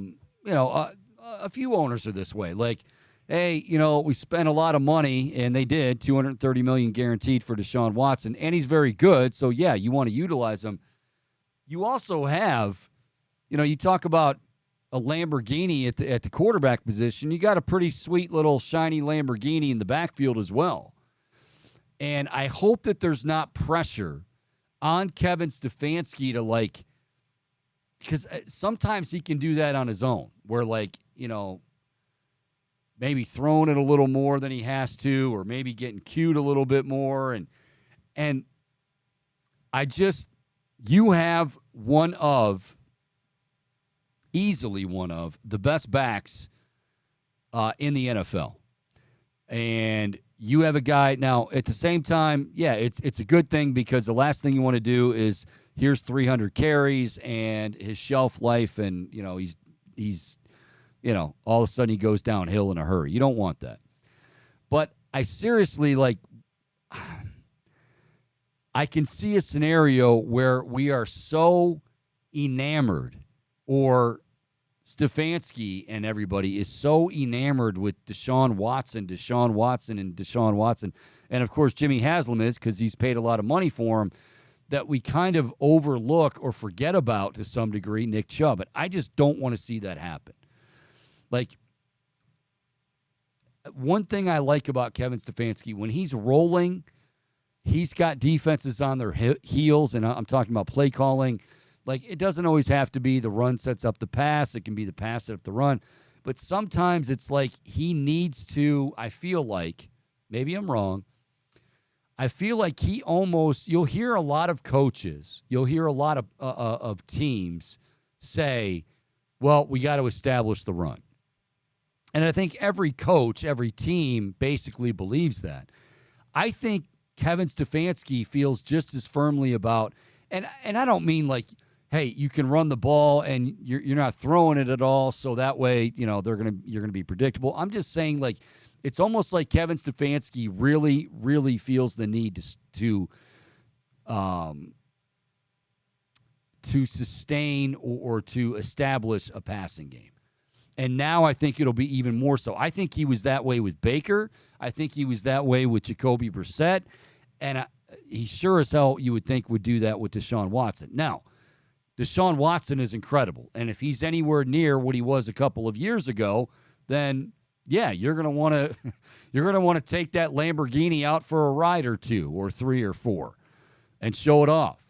few owners are this way. Like, hey, we spent a lot of money, and they did, $230 million guaranteed for Deshaun Watson, and he's very good. So, yeah, you want to utilize him. You also have, you talk about a Lamborghini at the quarterback position. You got a pretty sweet little shiny Lamborghini in the backfield as well. And I hope that there's not pressure on Kevin Stefanski to, because sometimes he can do that on his own, where, maybe throwing it a little more than he has to, or maybe getting cued a little bit more. And you have easily one of the best backs in the NFL. And you have a guy now at the same time. Yeah, it's a good thing, because the last thing you want to do is here's 300 carries and his shelf life, and he's all of a sudden he goes downhill in a hurry. You don't want that. But I seriously, I can see a scenario where we are so enamored or Stefanski and everybody is so enamored with Deshaun Watson, and of course Jimmy Haslam is, because he's paid a lot of money for him, that we kind of overlook or forget about to some degree Nick Chubb. But I just don't want to see that happen. Like, one thing I like about Kevin Stefanski, when he's rolling, he's got defenses on their heels, and I'm talking about play calling. Like, it doesn't always have to be the run sets up the pass. It can be the pass set up the run. But sometimes it's like he needs to, I feel like, maybe I'm wrong, I feel like he almost, you'll hear a lot of coaches, you'll hear a lot of teams say, well, we got to establish the run. And I think every coach, every team basically believes that. I think Kevin Stefanski feels just as firmly about, and I don't mean like, hey, you can run the ball and you're not throwing it at all, so that way, you know, you're gonna be predictable. I'm just saying, like, it's almost like Kevin Stefanski really, really feels the need to sustain or to establish a passing game. And now I think it'll be even more so. I think he was that way with Baker. I think he was that way with Jacoby Brissett. And he sure as hell, you would think, would do that with Deshaun Watson. Now, Deshaun Watson is incredible. And if he's anywhere near what he was a couple of years ago, then, yeah, you're going to want to take that Lamborghini out for a ride or two or three or four and show it off.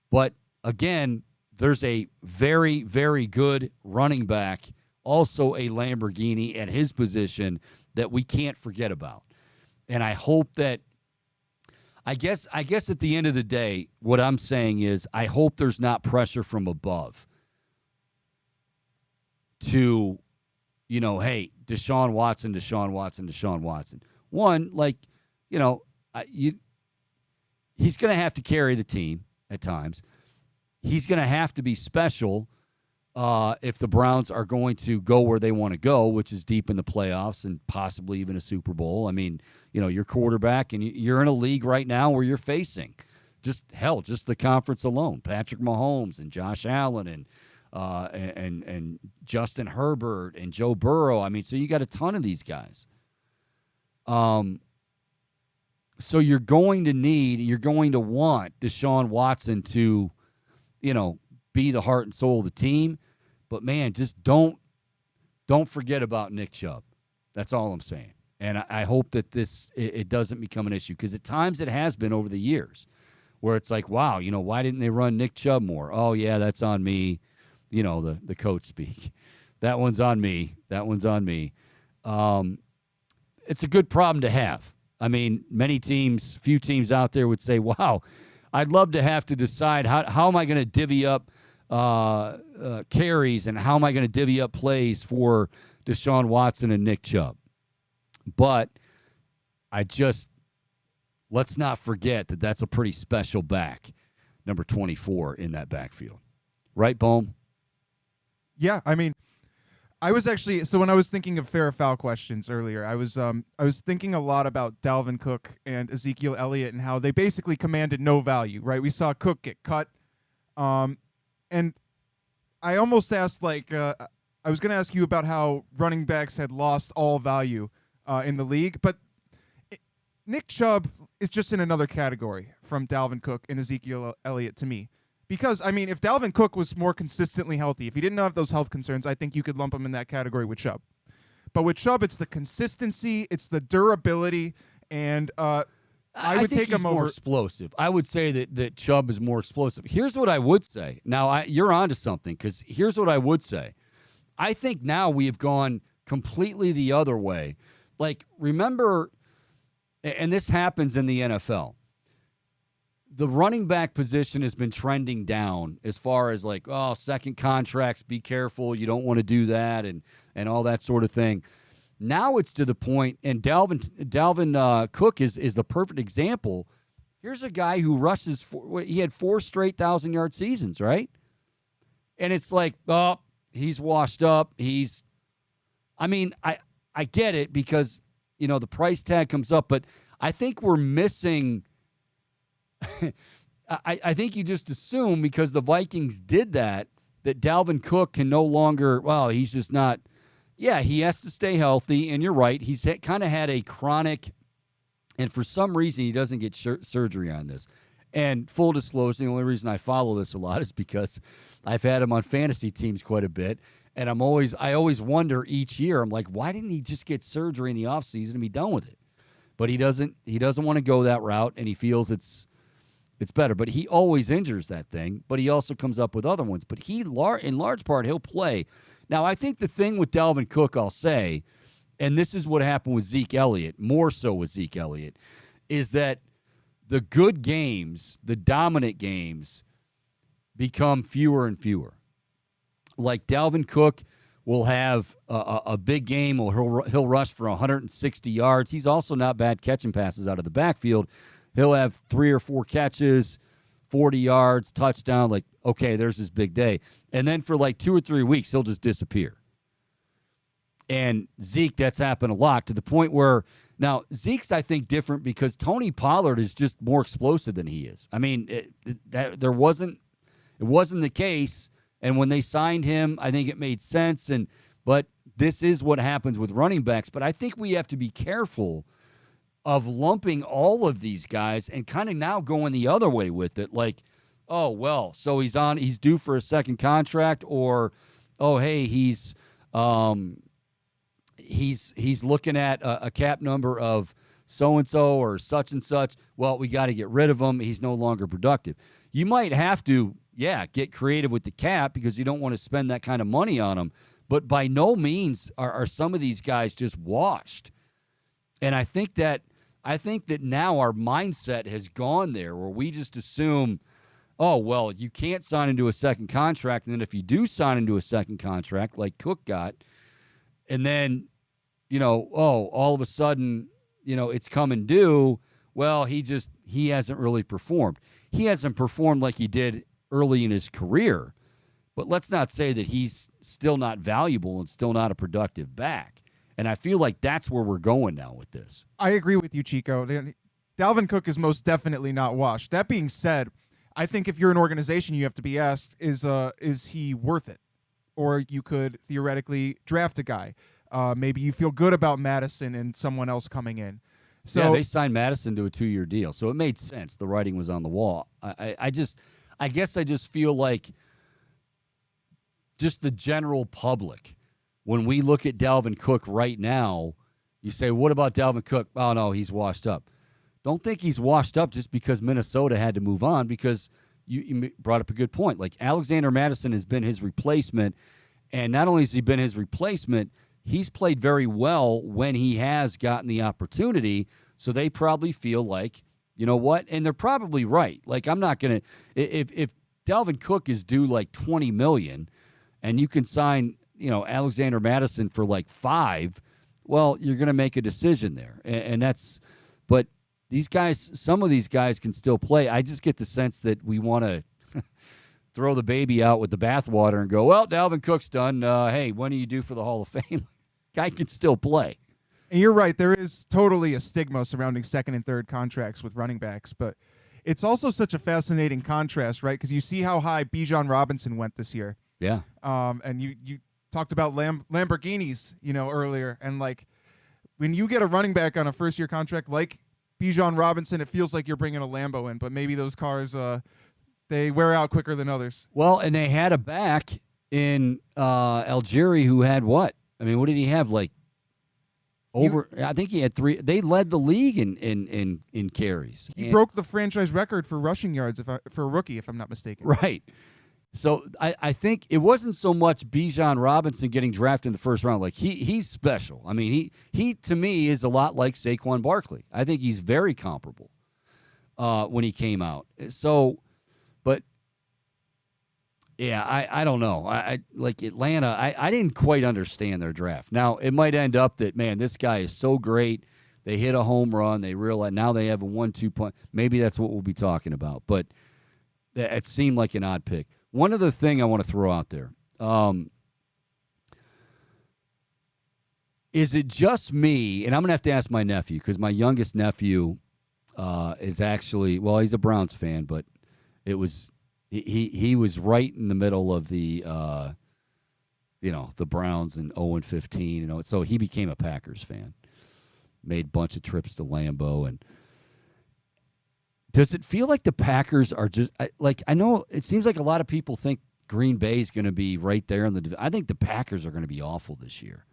But, again, there's a very, very good running back, also a Lamborghini at his position, that we can't forget about. And I hope that, I guess at the end of the day, what I'm saying is I hope there's not pressure from above to, you know, hey, Deshaun Watson. One, like, you know, he's going to have to carry the team at times. He's going to have to be special if the Browns are going to go where they want to go, which is deep in the playoffs and possibly even a Super Bowl. I mean, you know, your quarterback, and you're in a league right now where you're facing just the conference alone, Patrick Mahomes and Josh Allen and Justin Herbert and Joe Burrow. I mean, so you got a ton of these guys. So you're going to want Deshaun Watson to, you know, be the heart and soul of the team. But, man, just don't forget about Nick Chubb. That's all I'm saying. And I hope that it doesn't become an issue, because at times it has been over the years where it's like, wow, you know, why didn't they run Nick Chubb more? Oh, yeah, that's on me. You know, the coach speak. That one's on me. It's a good problem to have. I mean, few teams out there would say, wow, I'd love to have to decide how am I going to divvy up carries and how am I going to divvy up plays for Deshaun Watson and Nick Chubb. But let's not forget that that's a pretty special back, number 24 in that backfield. Right, Bohm? Yeah, I mean, I was actually, so when I was thinking of fair or foul questions earlier, I was thinking a lot about Dalvin Cook and Ezekiel Elliott and how they basically commanded no value, right? We saw Cook get cut, and I almost asked, like, I was going to ask you about how running backs had lost all value in the league, but Nick Chubb is just in another category from Dalvin Cook and Ezekiel Elliott to me. Because, I mean, if Dalvin Cook was more consistently healthy, if he didn't have those health concerns, I think you could lump him in that category with Chubb. But with Chubb, it's the consistency, it's the durability, and I would take him over. More explosive. I would say that Chubb is more explosive. Here's what I would say. Now, you're onto something, because here's what I would say. I think now we have gone completely the other way. Like, remember, and this happens in the NFL, the running back position has been trending down as far as, like, oh, second contracts, be careful, you don't want to do that, and all that sort of thing. Now it's to the point, and Dalvin Cook is the perfect example. Here's a guy who rushes he had 4 straight 1,000-yard seasons, right? And it's like, oh, he's washed up. I get it, because, you know, the price tag comes up, but I think we're missing I think you just assume, because the Vikings did that, that Dalvin Cook can no longer, well, he's just not, yeah, he has to stay healthy, and you're right. He's kind of had a chronic, and for some reason he doesn't get surgery on this. And full disclosure, the only reason I follow this a lot is because I've had him on fantasy teams quite a bit, and I always wonder each year, I'm like, why didn't he just get surgery in the offseason and be done with it? But he doesn't want to go that route, and he feels it's better. But he always injures that thing, but he also comes up with other ones. But in large part, he'll play. Now, I think the thing with Dalvin Cook, I'll say, and this is what happened with Zeke Elliott, more so with Zeke Elliott, is that the good games, the dominant games, become fewer and fewer. Like Dalvin Cook will have a big game, or he'll rush for 160 yards. He's also not bad catching passes out of the backfield. He'll have 3 or 4 catches, 40 yards, touchdown. Like, okay, there's his big day. And then for like 2 or 3 weeks, he'll just disappear. And Zeke, that's happened a lot, to the point where now Zeke's, I think, different because Tony Pollard is just more explosive than he is. I mean, it wasn't the case. And when they signed him, I think it made sense. But this is what happens with running backs. But I think we have to be careful of lumping all of these guys and kind of now going the other way with it. Like, oh, well, so he's due for a second contract, or, oh, hey, he's looking at a cap number of so-and-so or such and such. Well, we got to get rid of him. He's no longer productive. You might have to, get creative with the cap because you don't want to spend that kind of money on them. But by no means are some of these guys just washed. And I think that now our mindset has gone there where we just assume, oh, well, you can't sign into a second contract. And then if you do sign into a second contract like Cook got, and then, all of a sudden, it's coming due, well, he hasn't really performed. He hasn't performed like he did early in his career, but let's not say that he's still not valuable and still not a productive back. And I feel like that's where we're going now with this. I agree with you, Chico. Dalvin Cook is most definitely not washed. That being said, I think if you're an organization, you have to be asked, is he worth it? Or you could theoretically draft a guy. Maybe you feel good about Madison and someone else coming in. So yeah, they signed Madison to a 2-year deal, so it made sense. The writing was on the wall. I guess I just feel like just the general public, when we look at Dalvin Cook right now, you say, what about Dalvin Cook? Oh, no, he's washed up. Don't think he's washed up just because Minnesota had to move on, because you brought up a good point. Like, Alexander Madison has been his replacement, and not only has he been his replacement, he's played very well when he has gotten the opportunity, so they probably feel like, you know what? And they're probably right. Like, I'm not going to – if Dalvin Cook is due like $20 million and you can sign, Alexander Madison for like $5 million, well, you're going to make a decision there. And that's – but these guys – some of these guys can still play. I just get the sense that we want to throw the baby out with the bathwater and go, well, Dalvin Cook's done. Hey, when are you due for the Hall of Fame? Guy can still play. And you're right. There is totally a stigma surrounding second and third contracts with running backs, but it's also such a fascinating contrast, right? Because you see how high Bijan Robinson went this year. Yeah. And you talked about Lamborghinis, earlier. And, like, when you get a running back on a first-year contract like Bijan Robinson, it feels like you're bringing a Lambo in. But maybe those cars, they wear out quicker than others. Well, and they had a back in Algeria who had what? I mean, what did he have? Like, I think he had 3. They led the league in carries. He broke the franchise record for rushing yards for a rookie, if I'm not mistaken. Right. So I think it wasn't so much Bijan Robinson getting drafted in the first round. Like, he's special. I mean, he to me is a lot like Saquon Barkley. I think he's very comparable when he came out. So, but yeah, I don't know. I like Atlanta. I didn't quite understand their draft. Now, it might end up that, man, this guy is so great. They hit a home run. They realize now they have a 1-2 punch. Maybe that's what we'll be talking about. But it seemed like an odd pick. One other thing I want to throw out there. Is it just me? And I'm going to have to ask my nephew, because my youngest nephew is actually, well, he's a Browns fan, but it was He was right in the middle of the the Browns in 0-15. So he became a Packers fan. Made a bunch of trips to Lambeau. And does it feel like the Packers are just I know it seems like a lot of people think Green Bay is going to be right there in the. I think the Packers are going to be awful this year,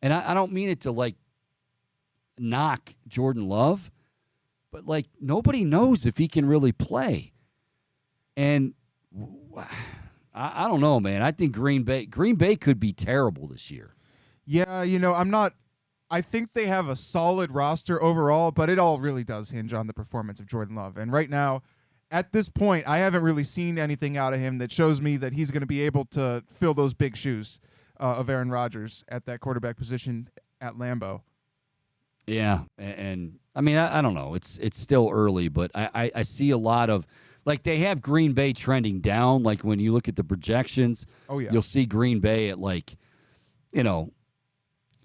and I don't mean it to knock Jordan Love, but nobody knows if he can really play. And I don't know, man. I think Green Bay could be terrible this year. Yeah, I think they have a solid roster overall, but it all really does hinge on the performance of Jordan Love. And right now, at this point, I haven't really seen anything out of him that shows me that he's going to be able to fill those big shoes of Aaron Rodgers at that quarterback position at Lambeau. Yeah, and I mean, I don't know. It's still early, but I see a lot of they have Green Bay trending down. Like when you look at the projections, you'll see Green Bay at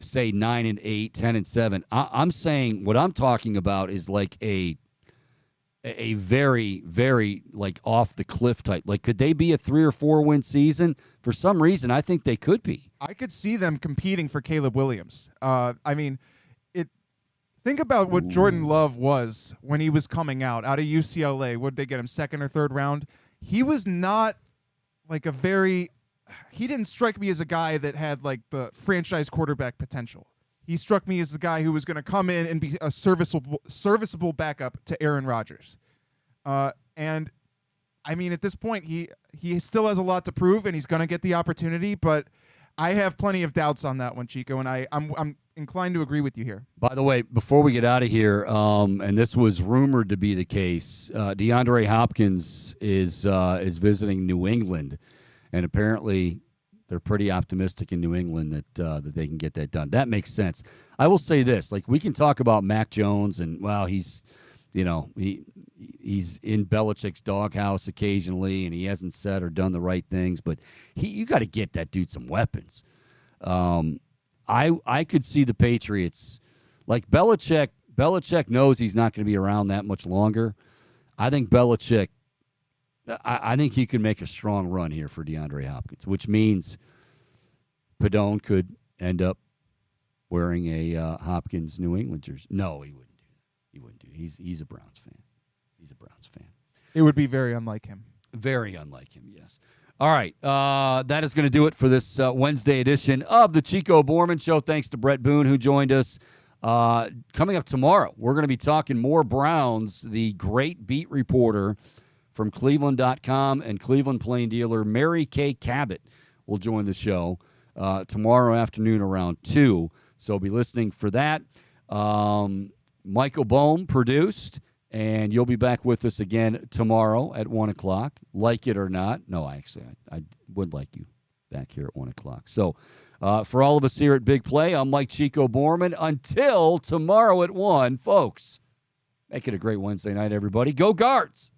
say 9-8, 10-7. I'm saying what I'm talking about is a very, very off the cliff type. Could they be a 3 or 4 win season? For some reason, I think they could be. I could see them competing for Caleb Williams. Think about what Jordan Love was when he was coming out of UCLA. Would they get him 2nd or 3rd round? He was not he didn't strike me as a guy that had the franchise quarterback potential. He struck me as the guy who was going to come in and be a serviceable backup to Aaron Rodgers. And I mean, at this point, he still has a lot to prove, and he's going to get the opportunity. But I have plenty of doubts on that one, Chico, and I'm inclined to agree with you here. By the way, before we get out of here, and this was rumored to be the case, DeAndre Hopkins is visiting New England, and apparently they're pretty optimistic in New England that they can get that done. That makes sense. I will say this: we can talk about Mac Jones, and he's in Belichick's doghouse occasionally, and he hasn't said or done the right things, but you got to get that dude some weapons. I could see the Patriots Belichick. Belichick knows he's not going to be around that much longer. I think Belichick. I think he could make a strong run here for DeAndre Hopkins, which means Padone could end up wearing a Hopkins New England jersey. No, he wouldn't do that. He wouldn't do that. He's a Browns fan. He's a Browns fan. It would be very unlike him. Very unlike him, yes. All right, that is going to do it for this Wednesday edition of the Chico Bormann Show. Thanks to Brett Boone, who joined us. Coming up tomorrow, we're going to be talking more Browns. The great beat reporter from Cleveland.com and Cleveland Plain Dealer, Mary Kay Cabot, will join the show tomorrow afternoon around 2. So be listening for that. Michael Bohm produced, and you'll be back with us again tomorrow at 1 o'clock, like it or not. No, actually, I would like you back here at 1 o'clock. So for all of us here at Big Play, I'm Mike Chico Bormann. Until tomorrow at 1, folks, make it a great Wednesday night, everybody. Go Guards!